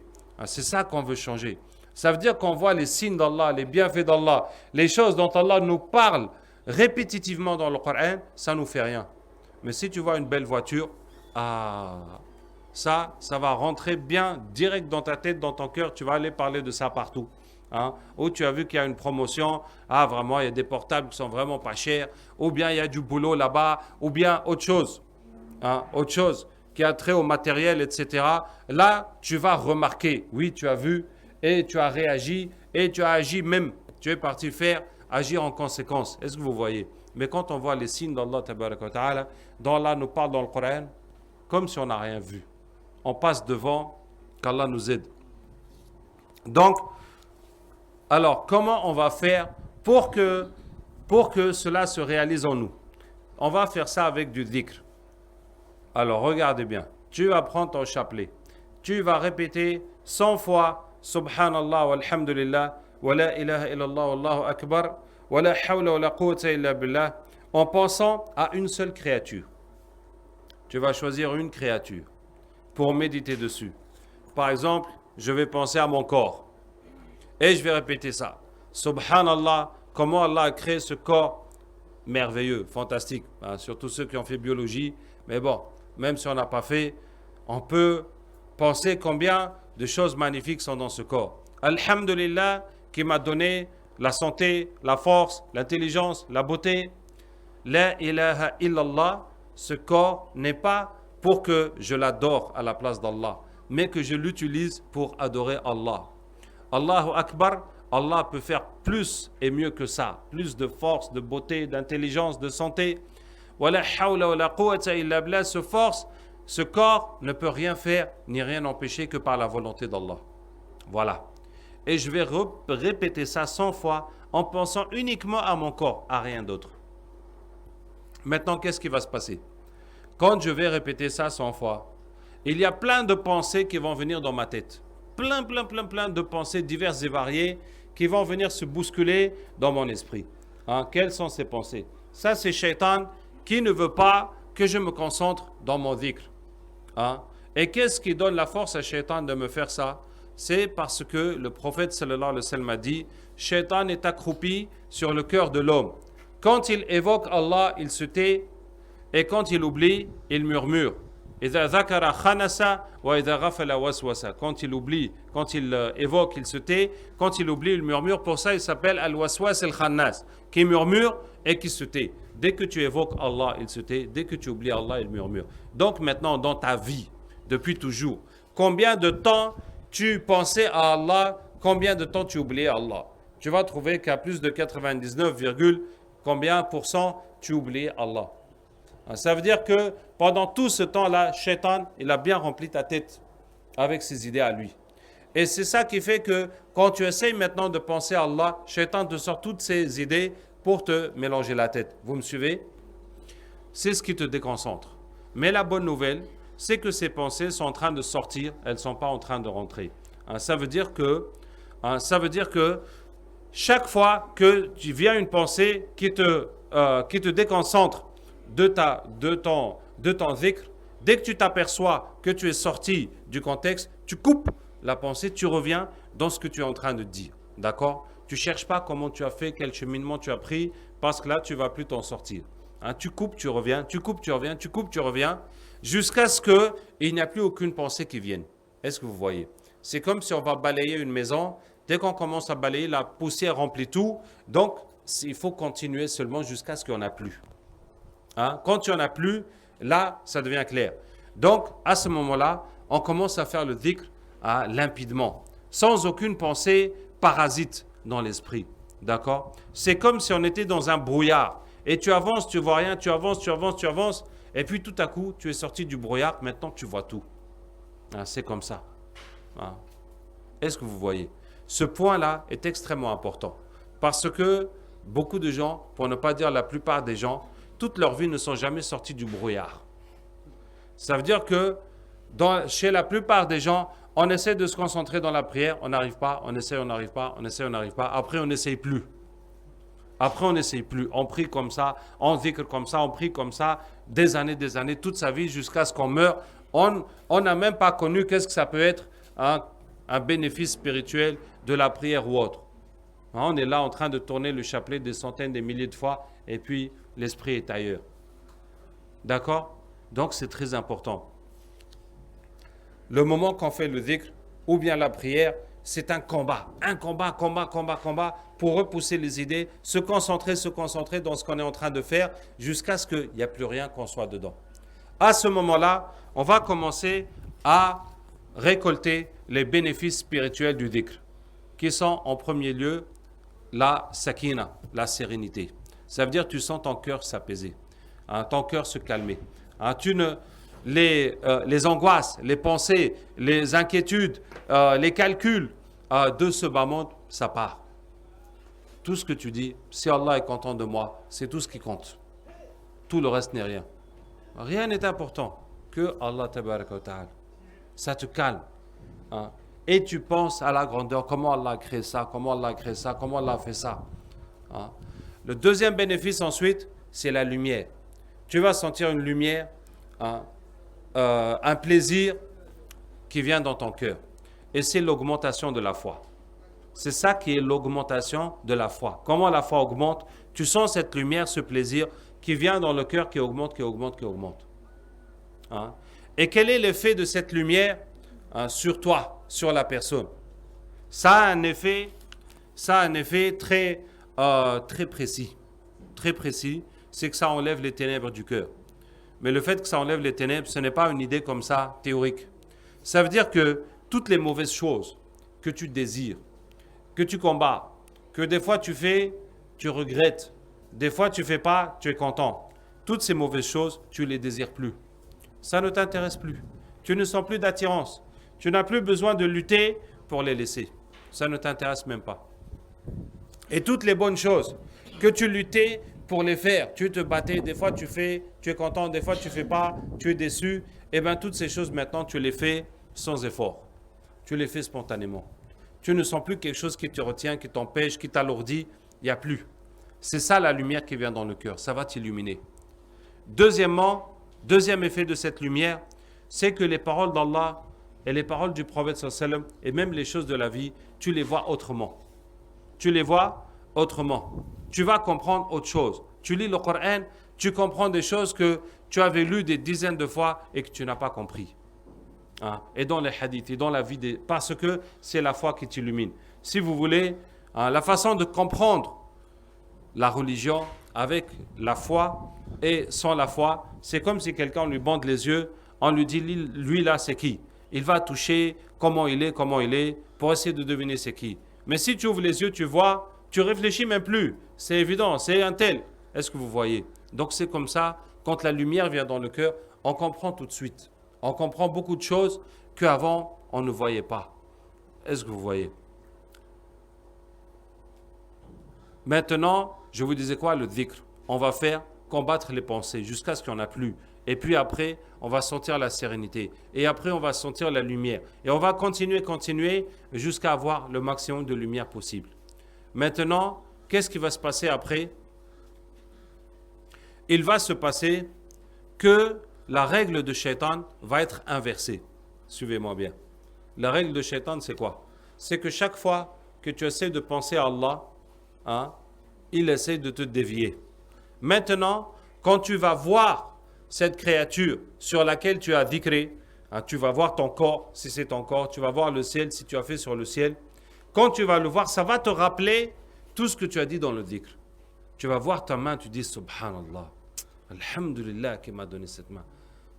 C'est ça qu'on veut changer. Ça veut dire qu'on voit les signes d'Allah, les bienfaits d'Allah, les choses dont Allah nous parle répétitivement dans le Coran, ça ne nous fait rien. Mais si tu vois une belle voiture, ça va rentrer bien direct dans ta tête, dans ton cœur, tu vas aller parler de ça partout. Hein? Ou tu as vu qu'il y a une promotion, vraiment il y a des portables qui sont vraiment pas chers, ou bien il y a du boulot là-bas, ou bien autre chose, hein? Autre chose qui a trait au matériel, etc. Là, tu vas remarquer, oui, tu as vu, et tu as réagi, et tu as agi même, tu es parti agir en conséquence. Est-ce que vous voyez? Mais quand on voit les signes d'Allah, dont Allah nous parle dans le Coran, comme si on n'a rien vu. On passe devant, qu'Allah nous aide. Donc, alors, comment on va faire pour que cela se réalise en nous? On va faire ça avec du dhikr. Alors, regardez bien. Tu vas prendre ton chapelet. Tu vas répéter 100 fois Subhanallah walhamdulillah wa la ilaha illallah wallahu akbar wa la hawla wa la quwwata illa billah, en pensant à une seule créature. Tu vas choisir une créature pour méditer dessus. Par exemple, je vais penser à mon corps. Et je vais répéter ça. Subhanallah, comment Allah a créé ce corps merveilleux, fantastique. Hein, surtout ceux qui ont fait biologie. Mais bon, même si on n'a pas fait, on peut penser combien de choses magnifiques sont dans ce corps. Alhamdulillah, qui m'a donné la santé, la force, l'intelligence, la beauté. La ilaha illallah, ce corps n'est pas pour que je l'adore à la place d'Allah, mais que je l'utilise pour adorer Allah. Allahu Akbar, Allah peut faire plus et mieux que ça, plus de force, de beauté, d'intelligence, de santé. Wala hawla wala quwwata illa billah, ce corps ne peut rien faire ni rien empêcher que par la volonté d'Allah. Voilà. Et je vais répéter ça 100 fois en pensant uniquement à mon corps, à rien d'autre. Maintenant, qu'est-ce qui va se passer? Quand je vais répéter ça 100 fois, il y a plein de pensées qui vont venir dans ma tête. Plein de pensées diverses et variées qui vont venir se bousculer dans mon esprit. Hein? Quelles sont ces pensées? Ça, c'est Shaitan qui ne veut pas que je me concentre dans mon dhikr. Hein? Et qu'est-ce qui donne la force à Shaitan de me faire ça? C'est parce que le prophète sallallahu alayhi wa sallam a dit, Shaitan est accroupi sur le cœur de l'homme. Quand il évoque Allah, il se tait, et quand il oublie, il murmure. Quand il oublie, quand il évoque, il se tait. Quand il oublie, il murmure. Pour ça, il s'appelle Al-Waswas al-Khannas, qui murmure et qui se tait. Dès que tu évoques Allah, il se tait. Dès que tu oublies Allah, il murmure. Donc maintenant, dans ta vie, depuis toujours, combien de temps tu pensais à Allah, combien de temps tu oubliais Allah? Tu vas trouver qu'à plus de 99, combien % tu oubliais Allah. Ça veut dire que pendant tout ce temps-là, Shaitan, il a bien rempli ta tête avec ses idées à lui. Et c'est ça qui fait que quand tu essayes maintenant de penser à Allah, Shaitan te sort toutes ces idées pour te mélanger la tête. Vous me suivez? C'est ce qui te déconcentre. Mais la bonne nouvelle, c'est que ces pensées sont en train de sortir, elles ne sont pas en train de rentrer. Ça veut dire que chaque fois que tu viens une pensée qui te déconcentre de ton dhikr, dès que tu t'aperçois que tu es sorti du contexte, tu coupes la pensée, tu reviens dans ce que tu es en train de dire. D'accord? Tu ne cherches pas comment tu as fait, quel cheminement tu as pris, parce que là, tu ne vas plus t'en sortir. Tu coupes, tu reviens, tu coupes, tu reviens, tu coupes, tu reviens, jusqu'à ce qu'il n'y a plus aucune pensée qui vienne. Est-ce que vous voyez? C'est comme si on va balayer une maison. Dès qu'on commence à balayer, la poussière remplit tout. Donc, il faut continuer seulement jusqu'à ce qu'il n'y en a plus. Quand tu n'en as plus, Là, ça devient clair. Donc, à ce moment-là, on commence à faire le dhikr limpidement, sans aucune pensée parasite dans l'esprit. D'accord? C'est comme si on était dans un brouillard. Et tu avances, tu vois rien, tu avances, et puis tout à coup, tu es sorti du brouillard, maintenant tu vois tout. C'est comme ça. Est-ce que vous voyez? Ce point-là est extrêmement important. Parce que beaucoup de gens, pour ne pas dire la plupart des gens, toute leur vie ne sont jamais sortis du brouillard. Ça veut dire que chez la plupart des gens, on essaie de se concentrer dans la prière, on n'arrive pas, on essaie, on n'arrive pas, on essaie, on n'arrive pas. Après, on n'essaye plus. On prie comme ça, on dhikr comme ça, on prie comme ça, des années, toute sa vie jusqu'à ce qu'on meure. On n'a même pas connu qu'est-ce que ça peut être un bénéfice spirituel de la prière ou autre. On est là en train de tourner le chapelet des centaines, des milliers de fois et puis l'esprit est ailleurs. D'accord? Donc c'est très important. Le moment qu'on fait le dhikr ou bien la prière, c'est un combat pour repousser les idées, se concentrer dans ce qu'on est en train de faire jusqu'à ce qu'il n'y a plus rien qu'on soit dedans. À ce moment-là, on va commencer à récolter les bénéfices spirituels du dhikr, qui sont en premier lieu la sakina, la sérénité. Ça veut dire que tu sens ton cœur s'apaiser, ton cœur se calmer. Les angoisses, les pensées, les inquiétudes, les calculs de ce bas monde, ça part. Tout ce que tu dis, si Allah est content de moi, c'est tout ce qui compte. Tout le reste n'est rien. Rien n'est important que Allah tabaraka wa ta'ala. Ça te calme. Et tu penses à la grandeur, comment Allah a créé ça, comment Allah a fait ça. Le deuxième bénéfice ensuite, c'est la lumière. Tu vas sentir une lumière, un plaisir qui vient dans ton cœur. Et c'est l'augmentation de la foi. C'est ça qui est l'augmentation de la foi. Comment la foi augmente? Tu sens cette lumière, ce plaisir qui vient dans le cœur, qui augmente. Et quel est l'effet de cette lumière sur toi, sur la personne? Ça a un effet très précis. Très précis, c'est que ça enlève les ténèbres du cœur. Mais le fait que ça enlève les ténèbres, ce n'est pas une idée comme ça, théorique. Ça veut dire que toutes les mauvaises choses que tu désires, que tu combats, que des fois tu fais, tu regrettes, des fois tu fais pas, tu es content. Toutes ces mauvaises choses, tu les désires plus. Ça ne t'intéresse plus. Tu ne sens plus d'attirance. Tu n'as plus besoin de lutter pour les laisser. Ça ne t'intéresse même pas. Et toutes les bonnes choses que tu luttais pour les faire, tu te battais, des fois tu fais, tu es content, des fois tu fais pas, tu es déçu. Et bien toutes ces choses maintenant, tu les fais sans effort. Tu les fais spontanément. Tu ne sens plus quelque chose qui te retient, qui t'empêche, qui t'alourdit. Il n'y a plus. C'est ça la lumière qui vient dans le cœur. Ça va t'illuminer. Deuxièmement, deuxième effet de cette lumière, c'est que les paroles d'Allah et les paroles du prophète sallallahu alayhi wa sallam et même les choses de la vie, tu les vois autrement. Tu les vois autrement. Tu vas comprendre autre chose. Tu lis le Coran, tu comprends des choses que tu avais lues des dizaines de fois et que tu n'as pas compris. Et dans les hadiths, et dans la vie, parce que c'est la foi qui t'illumine. Si vous voulez, la façon de comprendre la religion avec la foi et sans la foi, c'est comme si quelqu'un lui bande les yeux, on lui dit, lui là c'est qui? Il va toucher comment il est, pour essayer de deviner c'est qui. Mais si tu ouvres les yeux, tu vois, tu réfléchis même plus. C'est évident, c'est un tel. Est-ce que vous voyez? Donc c'est comme ça, quand la lumière vient dans le cœur, on comprend tout de suite. On comprend beaucoup de choses qu'avant, on ne voyait pas. Est-ce que vous voyez? Maintenant, je vous disais quoi? Le dhikr. On va faire combattre les pensées jusqu'à ce qu'il n'y en a plus. Et puis après, on va sentir la sérénité. Et après, on va sentir la lumière. Et on va continuer jusqu'à avoir le maximum de lumière possible. Maintenant, qu'est-ce qui va se passer après? Il va se passer que la règle de Shaitan va être inversée. Suivez-moi bien. La règle de Shaitan, c'est quoi? C'est que chaque fois que tu essaies de penser à Allah, il essaie de te dévier. Maintenant, quand tu vas voir cette créature sur laquelle tu as dhikré, tu vas voir ton corps, si c'est ton corps, tu vas voir le ciel, si tu as fait sur le ciel. Quand tu vas le voir, ça va te rappeler tout ce que tu as dit dans le dhikr. Tu vas voir ta main, tu dis Subhanallah. Alhamdulillah qui m'a donné cette main.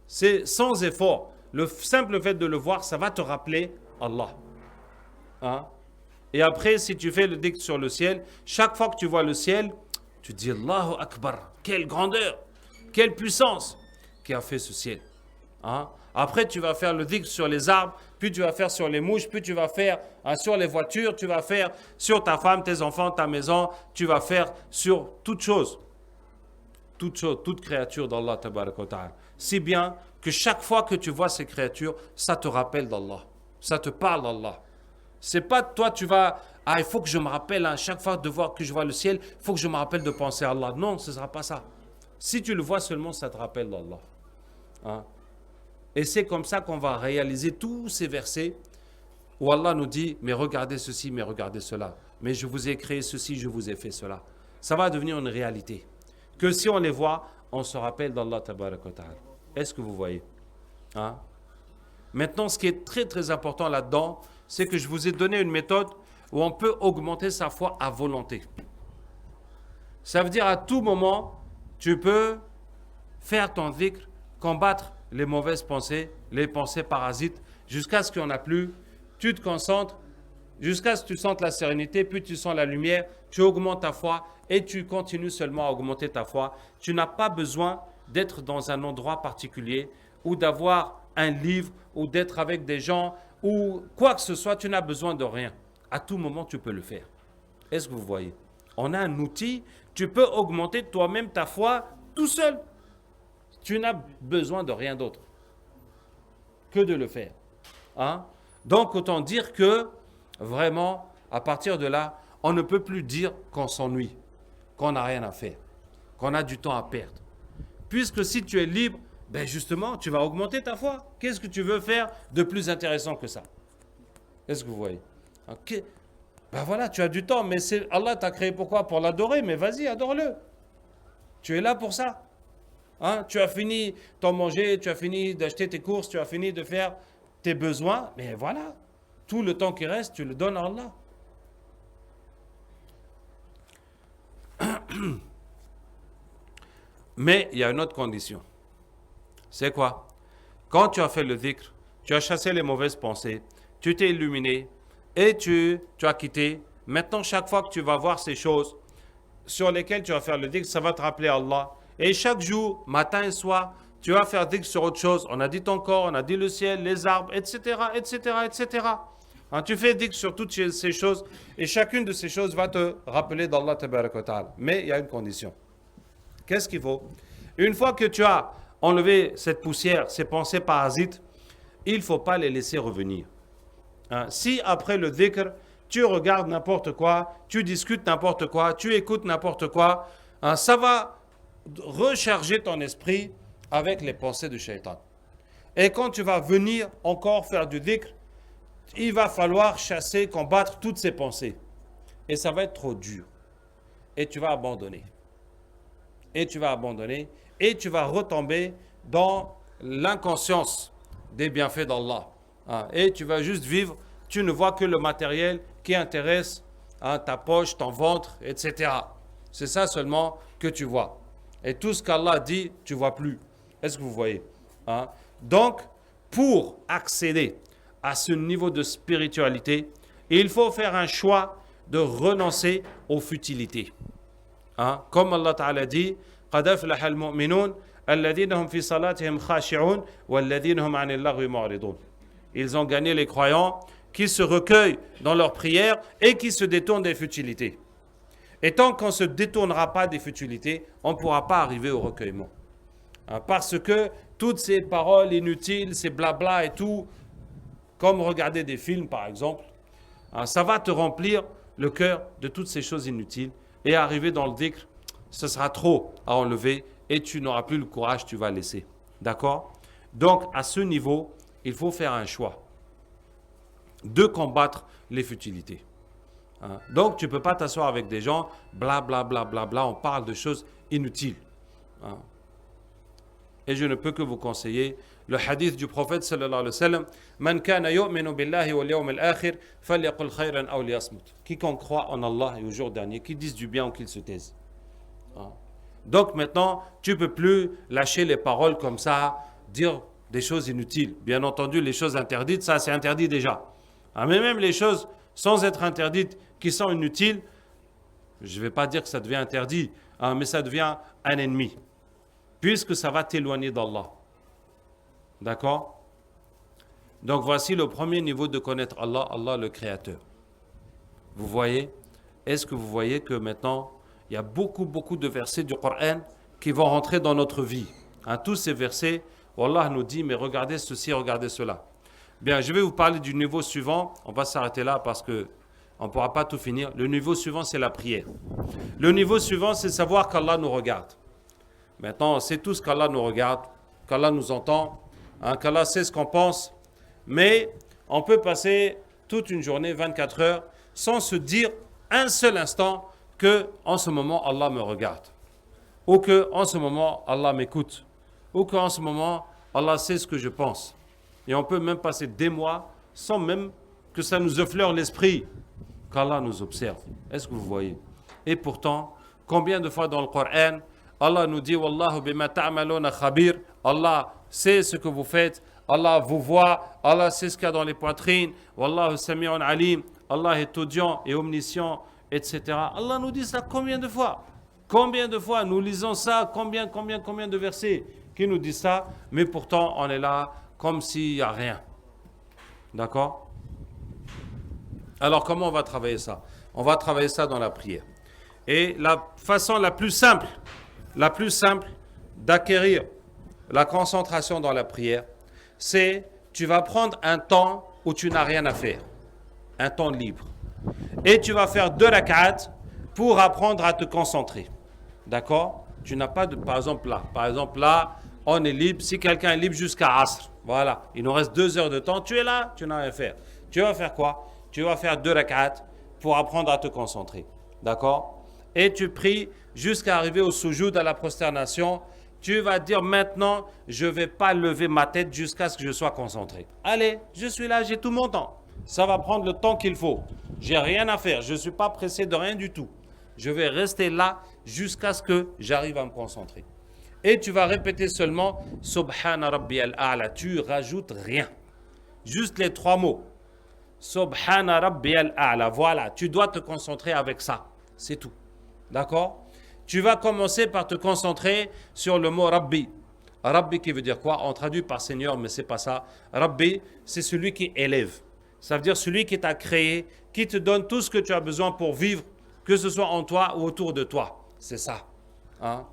C'est sans effort. Le simple fait de le voir, ça va te rappeler Allah. Hein? Et après, si tu fais le dhikr sur le ciel, chaque fois que tu vois le ciel, tu dis Allahu Akbar, quelle grandeur, quelle puissance qui a fait ce ciel. Hein? Après, tu vas faire le dhikr sur les arbres, puis tu vas faire sur les mouches, puis tu vas faire sur les voitures, tu vas faire sur ta femme, tes enfants, ta maison, tu vas faire sur toute chose, toute créature d'Allah tabaraka wa ta'ala. Si bien que chaque fois que tu vois ces créatures, ça te rappelle d'Allah, ça te parle d'Allah. C'est pas toi, tu vas, il faut que je me rappelle, chaque fois de voir que je vois le ciel, il faut que je me rappelle de penser à Allah. Non, ce ne sera pas ça. Si tu le vois seulement, ça te rappelle d'Allah. Hein? Et c'est comme ça qu'on va réaliser tous ces versets où Allah nous dit, mais regardez ceci, mais regardez cela. Mais je vous ai créé ceci, je vous ai fait cela. Ça va devenir une réalité. Que si on les voit, on se rappelle d'Allah tabaraka wa ta'ala. Est-ce que vous voyez? Hein? Maintenant, ce qui est très très important là-dedans, c'est que je vous ai donné une méthode où on peut augmenter sa foi à volonté. Ça veut dire à tout moment, tu peux faire ton dhikr, combattre les mauvaises pensées, les pensées parasites, jusqu'à ce qu'il n'y en a plus. Tu te concentres, jusqu'à ce que tu sentes la sérénité, puis tu sens la lumière, tu augmentes ta foi et tu continues seulement à augmenter ta foi. Tu n'as pas besoin d'être dans un endroit particulier ou d'avoir un livre ou d'être avec des gens ou quoi que ce soit, tu n'as besoin de rien. À tout moment, tu peux le faire. Est-ce que vous voyez? On a un outil, tu peux augmenter toi-même ta foi tout seul. Tu n'as besoin de rien d'autre que de le faire. Hein? Donc, autant dire que, vraiment, à partir de là, on ne peut plus dire qu'on s'ennuie, qu'on n'a rien à faire, qu'on a du temps à perdre. Puisque si tu es libre, ben justement, tu vas augmenter ta foi. Qu'est-ce que tu veux faire de plus intéressant que ça? Est-ce que vous voyez? Okay. Ben voilà, tu as du temps, mais Allah t'a créé pourquoi? Pour l'adorer, mais vas-y, adore-le. Tu es là pour ça. Hein? Tu as fini ton manger, tu as fini d'acheter tes courses, tu as fini de faire tes besoins, mais voilà, tout le temps qui reste, tu le donnes à Allah. Mais il y a une autre condition. C'est quoi? Quand tu as fait le dhikr, tu as chassé les mauvaises pensées, tu t'es illuminé et tu as quitté. Maintenant, chaque fois que tu vas voir ces choses sur lesquelles tu vas faire le dhikr, ça va te rappeler Allah. Et chaque jour, matin et soir, tu vas faire dhikr sur autre chose. On a dit ton corps, on a dit le ciel, les arbres, etc., etc., etc. Hein, tu fais dhikr sur toutes ces choses et chacune de ces choses va te rappeler d'Allah tabaraka wa ta'ala. Mais il y a une condition. Qu'est-ce qu'il faut? Une fois que tu as enlevé cette poussière, ces pensées parasites, il ne faut pas les laisser revenir. Hein, si après le dhikr, tu regardes n'importe quoi, tu discutes n'importe quoi, tu écoutes n'importe quoi, hein, ça va recharger ton esprit avec les pensées de shaitan. Et quand tu vas venir encore faire du dhikr, il va falloir chasser, combattre toutes ces pensées. Et ça va être trop dur. Et tu vas abandonner. Et tu vas abandonner. Et tu vas retomber dans l'inconscience des bienfaits d'Allah. Hein, et tu vas juste vivre, tu ne vois que le matériel qui intéresse ta poche, ton ventre, etc. C'est ça seulement que tu vois. Et tout ce qu'Allah dit, tu ne vois plus. Est-ce que vous voyez? Hein? Donc, pour accéder à ce niveau de spiritualité, il faut faire un choix de renoncer aux futilités. Hein? Comme Allah Ta'ala dit, قَدْ أَفْلَحَ الْمُؤْمِنُونَ الَّذِينَ هُمْ فِي صَلَاتِهِمْ خَاشِعُونَ وَالَّذِينَ هُمْ عَنِ اللَّغْوِ مُعْرِضُونَ. Ils ont gagné les croyants qui se recueillent dans leurs prières et qui se détournent des futilités. Et tant qu'on ne se détournera pas des futilités, on ne pourra pas arriver au recueillement. Parce que toutes ces paroles inutiles, ces blabla et tout, comme regarder des films par exemple, ça va te remplir le cœur de toutes ces choses inutiles. Et arriver dans le dhikr, ce sera trop à enlever et tu n'auras plus le courage, tu vas laisser. D'accord? Donc à ce niveau, il faut faire un choix de combattre les futilités. Donc, tu ne peux pas t'asseoir avec des gens, bla bla bla bla bla, on parle de choses inutiles. Et je ne peux que vous conseiller le hadith du prophète sallallahu alayhi wa sallam, Man kana yu'minu billahi wal yawm al-akhir, falyaqul khayran aw liyasmut. Quiconque croit en Allah et au jour dernier, qu'il dise du bien ou qu'il se taise. Donc maintenant, tu ne peux plus lâcher les paroles comme ça, dire des choses inutiles. Bien entendu, les choses interdites, ça c'est interdit déjà. Ah, mais même les choses sans être interdites, qui sont inutiles, je ne vais pas dire que ça devient interdit, hein, mais ça devient un ennemi, puisque ça va t'éloigner d'Allah. D'accord? Donc voici le premier niveau de connaître Allah, Allah le Créateur. Vous voyez? Est-ce que vous voyez que maintenant, il y a beaucoup de versets du Coran qui vont rentrer dans notre vie. Hein, tous ces versets, Allah nous dit, mais regardez ceci, regardez cela. Bien, je vais vous parler du niveau suivant. On va s'arrêter là parce que on ne pourra pas tout finir. Le niveau suivant, c'est la prière. Le niveau suivant, c'est savoir qu'Allah nous regarde. Maintenant, c'est tout ce qu'Allah nous regarde, qu'Allah nous entend, hein, qu'Allah sait ce qu'on pense. Mais on peut passer toute une journée, 24 heures, sans se dire un seul instant que en ce moment, Allah me regarde. Ou que en ce moment, Allah m'écoute. Ou qu'en ce moment, Allah sait ce que je pense. Et on peut même passer des mois sans même que ça nous effleure l'esprit qu'Allah nous observe. Est-ce que vous voyez? Et pourtant, combien de fois dans le Coran, Allah nous dit Wallahu bima ta'maluna khabir. Allah sait ce que vous faites. Allah vous voit. Allah sait ce qu'il y a dans les poitrines. Wallahu sami'un alim. Allah est audient et omniscient, etc. Allah nous dit ça combien de fois? Combien de fois nous lisons ça? Combien de versets qui nous disent ça? Mais pourtant, on est là comme s'il n'y a rien. D'accord? Alors, comment on va travailler ça? On va travailler ça dans la prière. Et la façon la plus simple d'acquérir la concentration dans la prière, c'est tu vas prendre un temps où tu n'as rien à faire, un temps libre. Et tu vas faire 2 rak'at pour apprendre à te concentrer. D'accord? Tu n'as pas de... Par exemple là, on est libre. Si quelqu'un est libre jusqu'à Asr, voilà, il nous reste 2 heures de temps, tu es là, tu n'as rien à faire. Tu vas faire quoi? Tu vas faire 2 rak'at pour apprendre à te concentrer. D'accord? Et tu pries jusqu'à arriver au sujoud, à la prosternation. Tu vas dire maintenant, je ne vais pas lever ma tête jusqu'à ce que je sois concentré. Allez, je suis là, j'ai tout mon temps. Ça va prendre le temps qu'il faut. J'ai rien à faire. Je ne suis pas pressé de rien du tout. Je vais rester là jusqu'à ce que j'arrive à me concentrer. Et tu vas répéter seulement Subhana Rabbiyal A'la. Tu rajoutes rien. Juste les 3 mots. Subhana Rabbiyal A'la. Voilà, tu dois te concentrer avec ça. C'est tout. D'accord? Tu vas commencer par te concentrer sur le mot Rabbi. Rabbi qui veut dire quoi? On traduit par Seigneur, mais c'est pas ça. Rabbi, c'est celui qui élève. Ça veut dire celui qui t'a créé, qui te donne tout ce que tu as besoin pour vivre, que ce soit en toi ou autour de toi. C'est ça. Hein?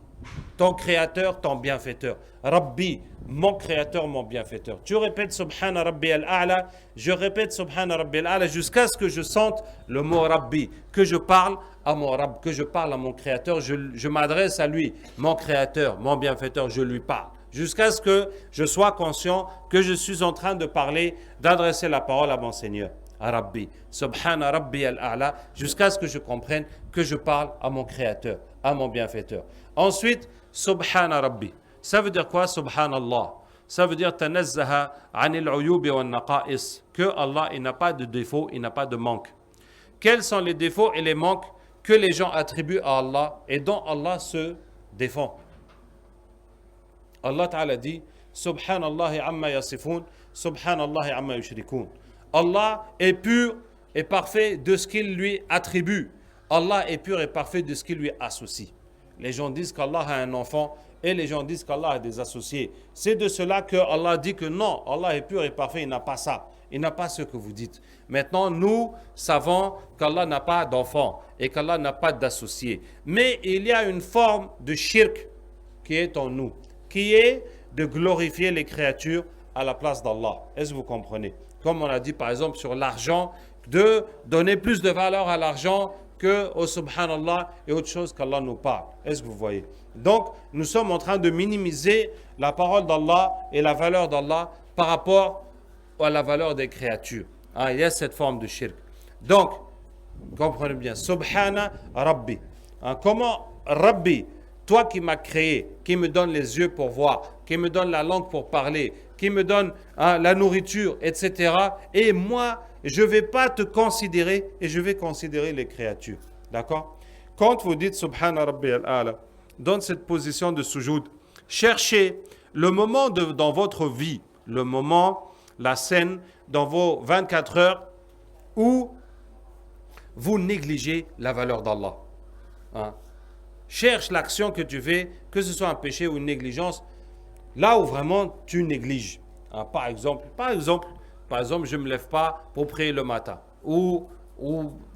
Ton créateur, ton bienfaiteur. Rabbi, mon créateur, mon bienfaiteur. Tu répètes Subhana Rabbi al-A'la, je répète Subhana Rabbi al-A'la jusqu'à ce que je sente le mot Rabbi, que je parle à mon Rabb, que je parle à mon créateur, je m'adresse à lui, mon créateur, mon bienfaiteur, je lui parle. Jusqu'à ce que je sois conscient que je suis en train de parler, d'adresser la parole à mon Seigneur, à Rabbi, Subhana Rabbi al-A'la, jusqu'à ce que je comprenne que je parle à mon Créateur, à mon bienfaiteur. Ensuite, Subhana Rabbi. Ça veut dire quoi, Subhanallah? Ça veut dire Tanazzaha anil uyubi wa naqa'is, que Allah, il n'a pas de défaut, il n'a pas de manque. Quels sont les défauts et les manques que les gens attribuent à Allah et dont Allah se défend? Allah Ta'ala dit Subhanallahi amma yasifun, Subhanallahi amma yushrikun. Allah est pur et parfait de ce qu'il lui attribue. Allah est pur et parfait de ce qu'il lui associe. Les gens disent qu'Allah a un enfant et les gens disent qu'Allah a des associés. C'est de cela que Allah dit que non, Allah est pur et parfait, il n'a pas ça. Il n'a pas ce que vous dites. Maintenant, nous savons qu'Allah n'a pas d'enfant et qu'Allah n'a pas d'associés. Mais il y a une forme de shirk qui est en nous, qui est de glorifier les créatures à la place d'Allah. Est-ce que vous comprenez? Comme on a dit par exemple sur l'argent, de donner plus de valeur à l'argent que au subhanallah et autre chose qu'Allah nous parle. Est-ce que vous voyez? Donc, nous sommes en train de minimiser la parole d'Allah et la valeur d'Allah par rapport à la valeur des créatures. Hein, il y a cette forme de shirk. Donc, comprenez bien, Subhana Rabbi. Hein, comment Rabbi, toi qui m'as créé, qui me donne les yeux pour voir, qui me donne la langue pour parler, qui me donne la nourriture, etc. Et moi, je ne vais pas te considérer et je vais considérer les créatures. D'accord? Quand vous dites Subhana Rabbi al-A'la, dans cette position de sujoud. Cherchez le moment dans votre vie, le moment, la scène dans vos 24 heures où vous négligez la valeur d'Allah. Hein? Cherche l'action que tu fais, que ce soit un péché ou une négligence, là où vraiment tu négliges. Hein? Par exemple, je ne me lève pas pour prier le matin. Ou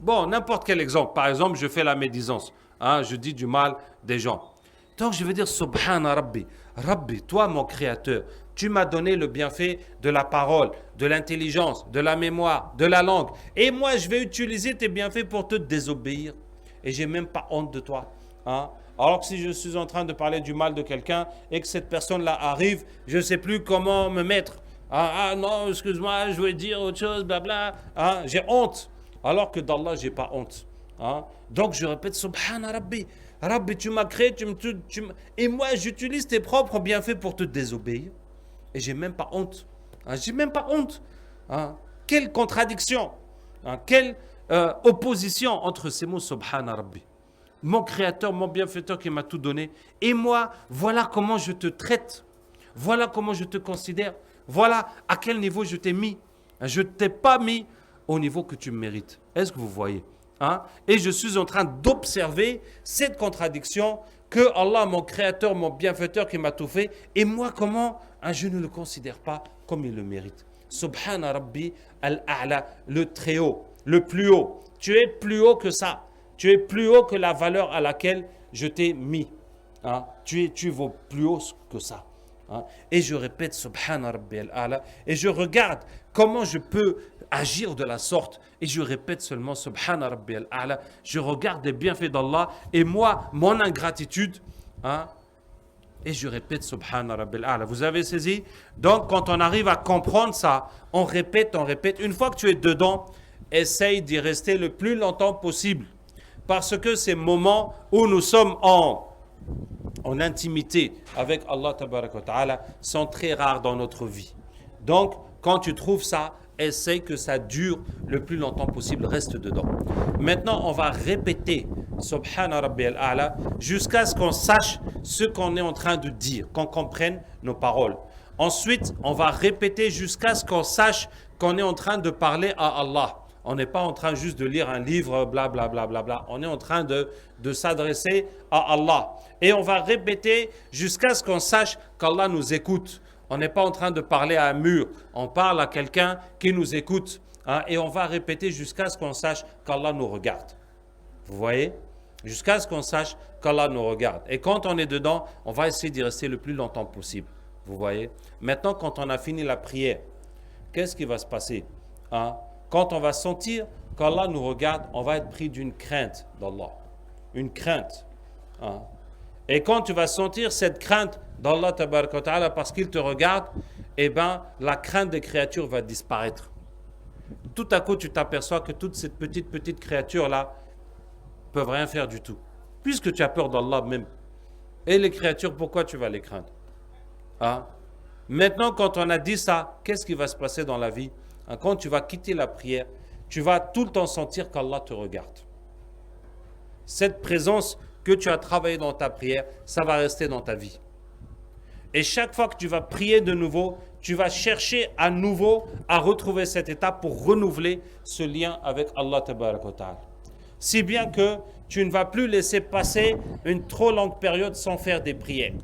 bon, n'importe quel exemple. Par exemple, je fais la médisance. Hein? Je dis du mal des gens. Donc je veux dire, Subhana Rabbi, Rabbi, toi mon créateur, tu m'as donné le bienfait de la parole, de l'intelligence, de la mémoire, de la langue. Et moi, je vais utiliser tes bienfaits pour te désobéir. Et j'ai même pas honte de toi. Hein? Alors que si je suis en train de parler du mal de quelqu'un et que cette personne-là arrive, je ne sais plus comment me mettre. Ah non, excuse-moi, je voulais dire autre chose, blabla. Hein? J'ai honte. Alors que d'Allah, je n'ai pas honte. Hein? Donc je répète, Subhana Rabbi. Rabbi, tu m'as créé, et moi j'utilise tes propres bienfaits pour te désobéir. Et j'ai même pas honte. Hein, j'ai même pas honte. Hein, quelle contradiction. Hein, quelle opposition entre ces mots, Subhana Rabbi. Mon créateur, mon bienfaiteur qui m'a tout donné. Et moi, voilà comment je te traite. Voilà comment je te considère. Voilà à quel niveau je t'ai mis. Je ne t'ai pas mis au niveau que tu mérites. Est-ce que vous voyez? Hein? Et je suis en train d'observer cette contradiction que Allah, mon créateur, mon bienfaiteur qui m'a tout fait, et moi comment je ne le considère pas comme il le mérite. Subhana Rabbi al-A'la, le très haut, le plus haut. Tu es plus haut que ça. Tu es plus haut que la valeur à laquelle je t'ai mis. Hein? Tu vaux plus haut que ça. Hein? Et je répète Subhana Rabbi al-A'la et je regarde comment je peux agir de la sorte. Et je répète seulement Subhana Rabbi al-A'la. Je regarde les bienfaits d'Allah et moi, mon ingratitude. Hein? Et je répète Subhana Rabbi al-A'la. Vous avez saisi? Donc, quand on arrive à comprendre ça, on répète. Une fois que tu es dedans, essaye d'y rester le plus longtemps possible. Parce que ces moments où nous sommes en intimité avec Allah Tabaraka wa Ta'ala sont très rares dans notre vie. Donc, quand tu trouves ça, essaye que ça dure le plus longtemps possible, reste dedans. Maintenant, on va répéter Subhana Rabbi al-A'la jusqu'à ce qu'on sache ce qu'on est en train de dire, qu'on comprenne nos paroles. Ensuite, on va répéter jusqu'à ce qu'on sache qu'on est en train de parler à Allah. On n'est pas en train juste de lire un livre, blablabla. Bla, bla, bla. On est en train de s'adresser à Allah. Et on va répéter jusqu'à ce qu'on sache qu'Allah nous écoute. On n'est pas en train de parler à un mur. On parle à quelqu'un qui nous écoute. Hein, et on va répéter jusqu'à ce qu'on sache qu'Allah nous regarde. Vous voyez? Jusqu'à ce qu'on sache qu'Allah nous regarde. Et quand on est dedans, on va essayer d'y rester le plus longtemps possible. Vous voyez? Maintenant, quand on a fini la prière, qu'est-ce qui va se passer? Hein? Quand on va sentir qu'Allah nous regarde, on va être pris d'une crainte d'Allah. Une crainte. Hein? Et quand tu vas sentir cette crainte d'Allah Tabaraka wa Ta'ala parce qu'il te regarde, eh bien, la crainte des créatures va disparaître. Tout à coup, tu t'aperçois que toutes ces petites créatures-là peuvent rien faire du tout. Puisque tu as peur d'Allah même. Et les créatures, pourquoi tu vas les craindre? Hein? Maintenant, quand on a dit ça, qu'est-ce qui va se passer dans la vie? Quand tu vas quitter la prière, tu vas tout le temps sentir qu'Allah te regarde. Cette présence que tu as travaillé dans ta prière, ça va rester dans ta vie. Et chaque fois que tu vas prier de nouveau, tu vas chercher à nouveau à retrouver cet état pour renouveler ce lien avec Allah Tabaraka wa Ta'ala. Si bien que tu ne vas plus laisser passer une trop longue période sans faire des prières.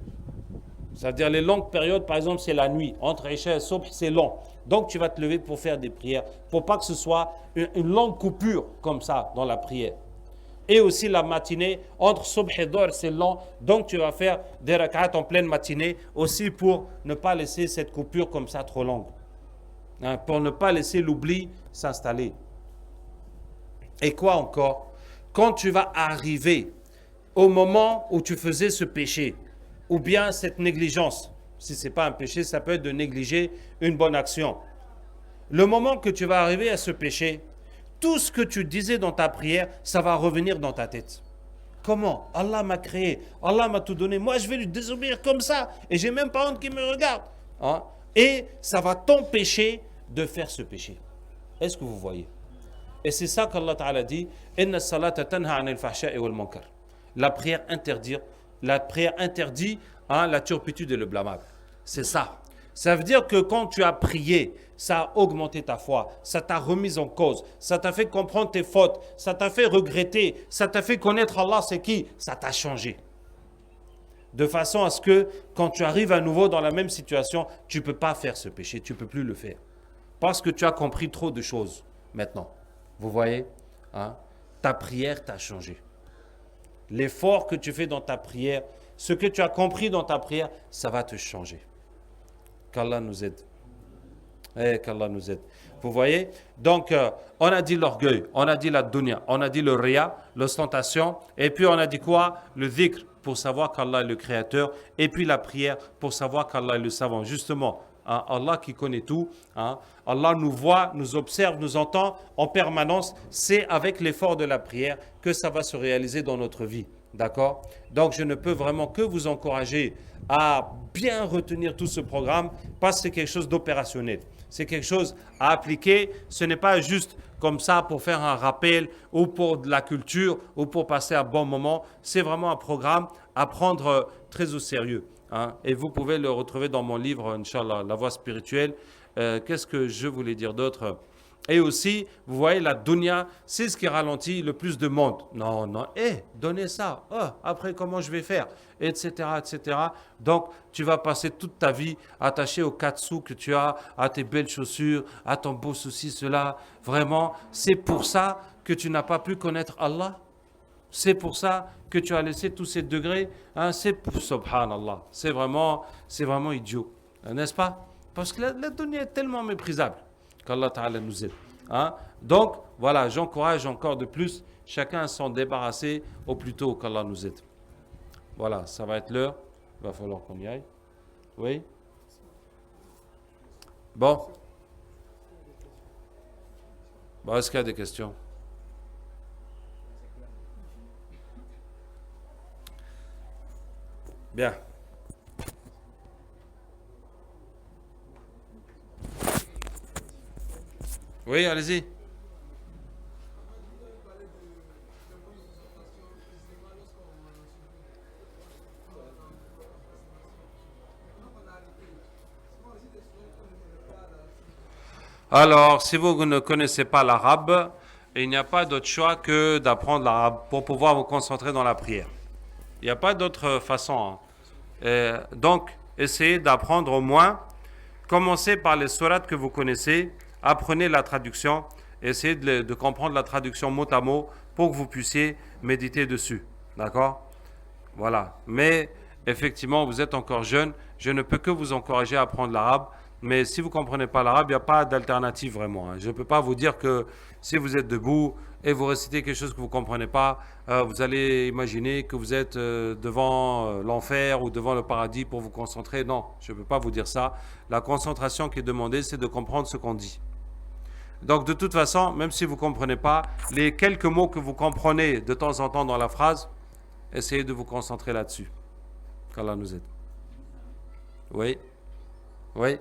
C'est-à-dire les longues périodes, par exemple, c'est la nuit. Entre Isha et Subh, c'est long. Donc tu vas te lever pour faire des prières. Pour pas que ce soit une longue coupure comme ça dans la prière. Et aussi la matinée, entre Subh et Dhuhr, c'est long. Donc tu vas faire des rak'at en pleine matinée. Aussi pour ne pas laisser cette coupure comme ça trop longue. Hein, pour ne pas laisser l'oubli s'installer. Et quoi encore? Quand tu vas arriver au moment où tu faisais ce péché, ou bien cette négligence, si ce n'est pas un péché, ça peut être de négliger une bonne action. Le moment que tu vas arriver à ce péché, tout ce que tu disais dans ta prière, ça va revenir dans ta tête. Comment? Allah m'a créé, Allah m'a tout donné, moi je vais lui désobéir comme ça, et j'ai même pas honte qu'il me regarde. Hein? Et ça va t'empêcher de faire ce péché. Est-ce que vous voyez? Et c'est ça qu'Allah Ta'ala dit, Inna salata tanha anil fahsha'i wal munkar. La prière la prière interdit la turpitude et le blâmable. C'est ça. Ça veut dire que quand tu as prié, ça a augmenté ta foi, ça t'a remise en cause, ça t'a fait comprendre tes fautes, ça t'a fait regretter, ça t'a fait connaître Allah c'est qui, ça t'a changé. De façon à ce que quand tu arrives à nouveau dans la même situation, tu ne peux pas faire ce péché, tu ne peux plus le faire. Parce que tu as compris trop de choses maintenant. Vous voyez, ta prière t'a changé. L'effort que tu fais dans ta prière, ce que tu as compris dans ta prière, ça va te changer. Qu'Allah nous aide. Qu'Allah nous aide. Vous voyez? Donc, on a dit l'orgueil, on a dit la dunya, on a dit le riya, l'ostentation, et puis on a dit quoi? Le dhikr, pour savoir qu'Allah est le créateur, et puis la prière, pour savoir qu'Allah est le savant. Justement, Allah qui connaît tout, Allah nous voit, nous observe, nous entend en permanence. C'est avec l'effort de la prière que ça va se réaliser dans notre vie. D'accord? Donc je ne peux vraiment que vous encourager à bien retenir tout ce programme parce que c'est quelque chose d'opérationnel. C'est quelque chose à appliquer. Ce n'est pas juste comme ça pour faire un rappel ou pour de la culture ou pour passer un bon moment. C'est vraiment un programme à prendre très au sérieux. Et vous pouvez le retrouver dans mon livre, Inch'Allah, La Voie spirituelle. Qu'est-ce que je voulais dire d'autre? Et aussi, vous voyez, la dunya, c'est ce qui ralentit le plus de monde. Non, donnez ça. Après, comment je vais faire? Etc., etc. Donc, tu vas passer toute ta vie attaché aux 4 sous que tu as, à tes belles chaussures, à ton beau ceci, cela. Vraiment, c'est pour ça que tu n'as pas pu connaître Allah. C'est pour ça que tu as laissé tous ces degrés. C'est pour subhanallah. C'est vraiment idiot. N'est-ce pas? Parce que la dunya est tellement méprisable. Qu'Allah Ta'ala nous aide. Donc, voilà, j'encourage encore de plus chacun à s'en débarrasser au plus tôt qu'Allah nous aide. Voilà, ça va être l'heure. Il va falloir qu'on y aille. Oui? Bon. Est-ce qu'il y a des questions? Bien. Oui, allez-y. Alors, si vous ne connaissez pas l'arabe, il n'y a pas d'autre choix que d'apprendre l'arabe pour pouvoir vous concentrer dans la prière. Il n'y a pas d'autre façon. Donc, essayez d'apprendre au moins. Commencez par les sourates que vous connaissez. Apprenez la traduction. Essayez de comprendre la traduction mot à mot pour que vous puissiez méditer dessus. D'accord? Voilà. Mais effectivement, vous êtes encore jeune. Je ne peux que vous encourager à apprendre l'arabe. Mais si vous ne comprenez pas l'arabe, il n'y a pas d'alternative vraiment. Je ne peux pas vous dire que si vous êtes debout et vous récitez quelque chose que vous ne comprenez pas, vous allez imaginer que vous êtes devant l'enfer ou devant le paradis pour vous concentrer. Non, je ne peux pas vous dire ça. La concentration qui est demandée, c'est de comprendre ce qu'on dit. Donc de toute façon, même si vous ne comprenez pas, les quelques mots que vous comprenez de temps en temps dans la phrase, essayez de vous concentrer là-dessus. Qu'Allah nous aide. Oui. Oui.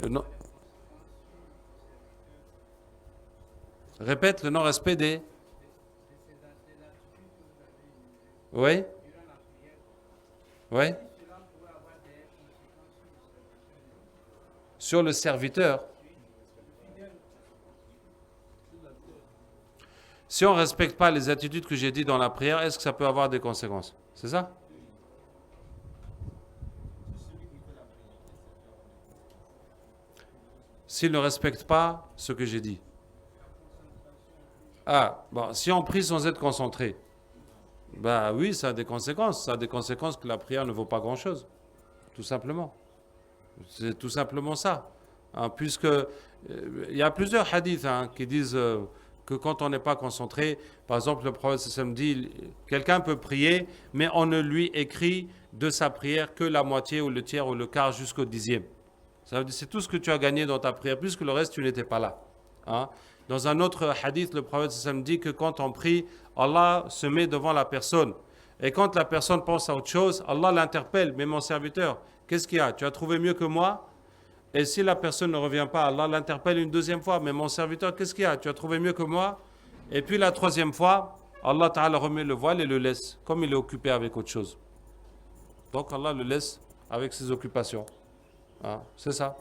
Non. Répète le non-respect des... Oui. Oui. Sur le serviteur. Si on ne respecte pas les attitudes que j'ai dit dans la prière, est-ce que ça peut avoir des conséquences? C'est ça? S'il ne respecte pas ce que j'ai dit. Si on prie sans être concentré, oui, ça a des conséquences. Ça a des conséquences que la prière ne vaut pas grand-chose. Tout simplement. C'est tout simplement ça. Puisque il y a plusieurs hadiths qui disent que quand on n'est pas concentré, par exemple, le prophète sallam dit, quelqu'un peut prier, mais on ne lui écrit de sa prière que la moitié ou le tiers ou le quart jusqu'au 10e. Ça veut dire c'est tout ce que tu as gagné dans ta prière, puisque le reste, tu n'étais pas là. Dans un autre hadith, le prophète sallam dit que quand on prie, Allah se met devant la personne. Et quand la personne pense à autre chose, Allah l'interpelle, mais mon serviteur, qu'est-ce qu'il y a? Tu as trouvé mieux que moi? Et si la personne ne revient pas, Allah l'interpelle une deuxième fois, mais mon serviteur, qu'est-ce qu'il y a? Tu as trouvé mieux que moi? Et puis la troisième fois, Allah Ta'ala remet le voile et le laisse, comme il est occupé avec autre chose. Donc Allah le laisse avec ses occupations. Hein, c'est ça.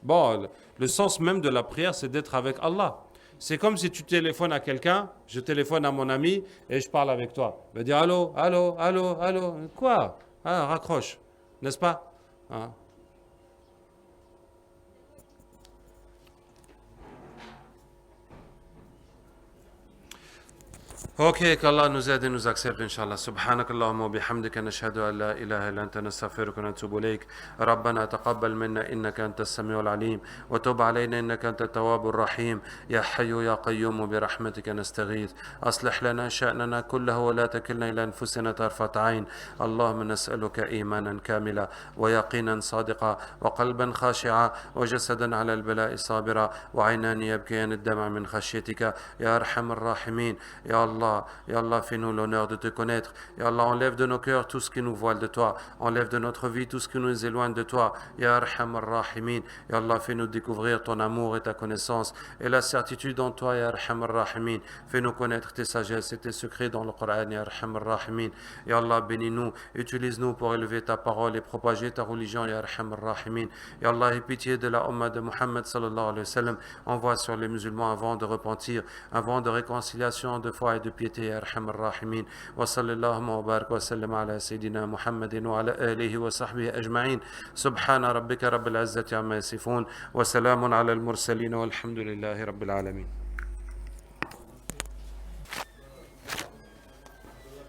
Bon, le sens même de la prière, c'est d'être avec Allah. C'est comme si tu téléphones à quelqu'un, je téléphone à mon ami et je parle avec toi. Il va dire allô, allô, allô, allô. Quoi? Ah, raccroche. N'est-ce pas? Hein? اوكي كالله نزاد nous accepte ان شاء الله سبحانك اللهم وبحمدك نشهد ان لا اله الا انت نستغفرك ونتوب اليك ربنا تقبل منا انك انت السميع العليم وتب علينا انك انت التواب الرحيم يا حي يا قيوم برحمتك نستغيث اصلح لنا شاننا كله ولا تكلنا الى انفسنا طرفة عين اللهم نسالك ايمانا كاملا ويقينا صادقا وقلبا خاشعا وجسدا على البلاء صابرا وعينان يبكيان الدمع من خشيتك يا ارحم الراحمين يا Allah, fais-nous l'honneur de te connaître. Ya Allah, enlève de nos cœurs tout ce qui nous voile de toi. Enlève de notre vie tout ce qui nous éloigne de toi. Ya Arhamar Rahimin. Ya Allah, fais-nous découvrir ton amour et ta connaissance et la certitude en toi, Ya Arhamar Rahimin. Fais-nous connaître tes sagesses et tes secrets dans le Coran, Ya Arhamar Rahimin. Ya Allah, bénis-nous, utilise-nous pour élever ta parole et propager ta religion, Ya Arhamar Rahimin. Ya Allah, aie pitié de la Ummah de Muhammad sallallahu alayhi wa sallam. Envoie sur les musulmans avant de repentir, avant de réconciliation, de foi et de piété يا أرحم الراحمين وصلى اللهم وبارك وسلم على سيدنا محمد وعلى آله وصحبه أجمعين سبحان ربك رب العزة عما يصفون وسلام على المرسلين والحمد لله رب العالمين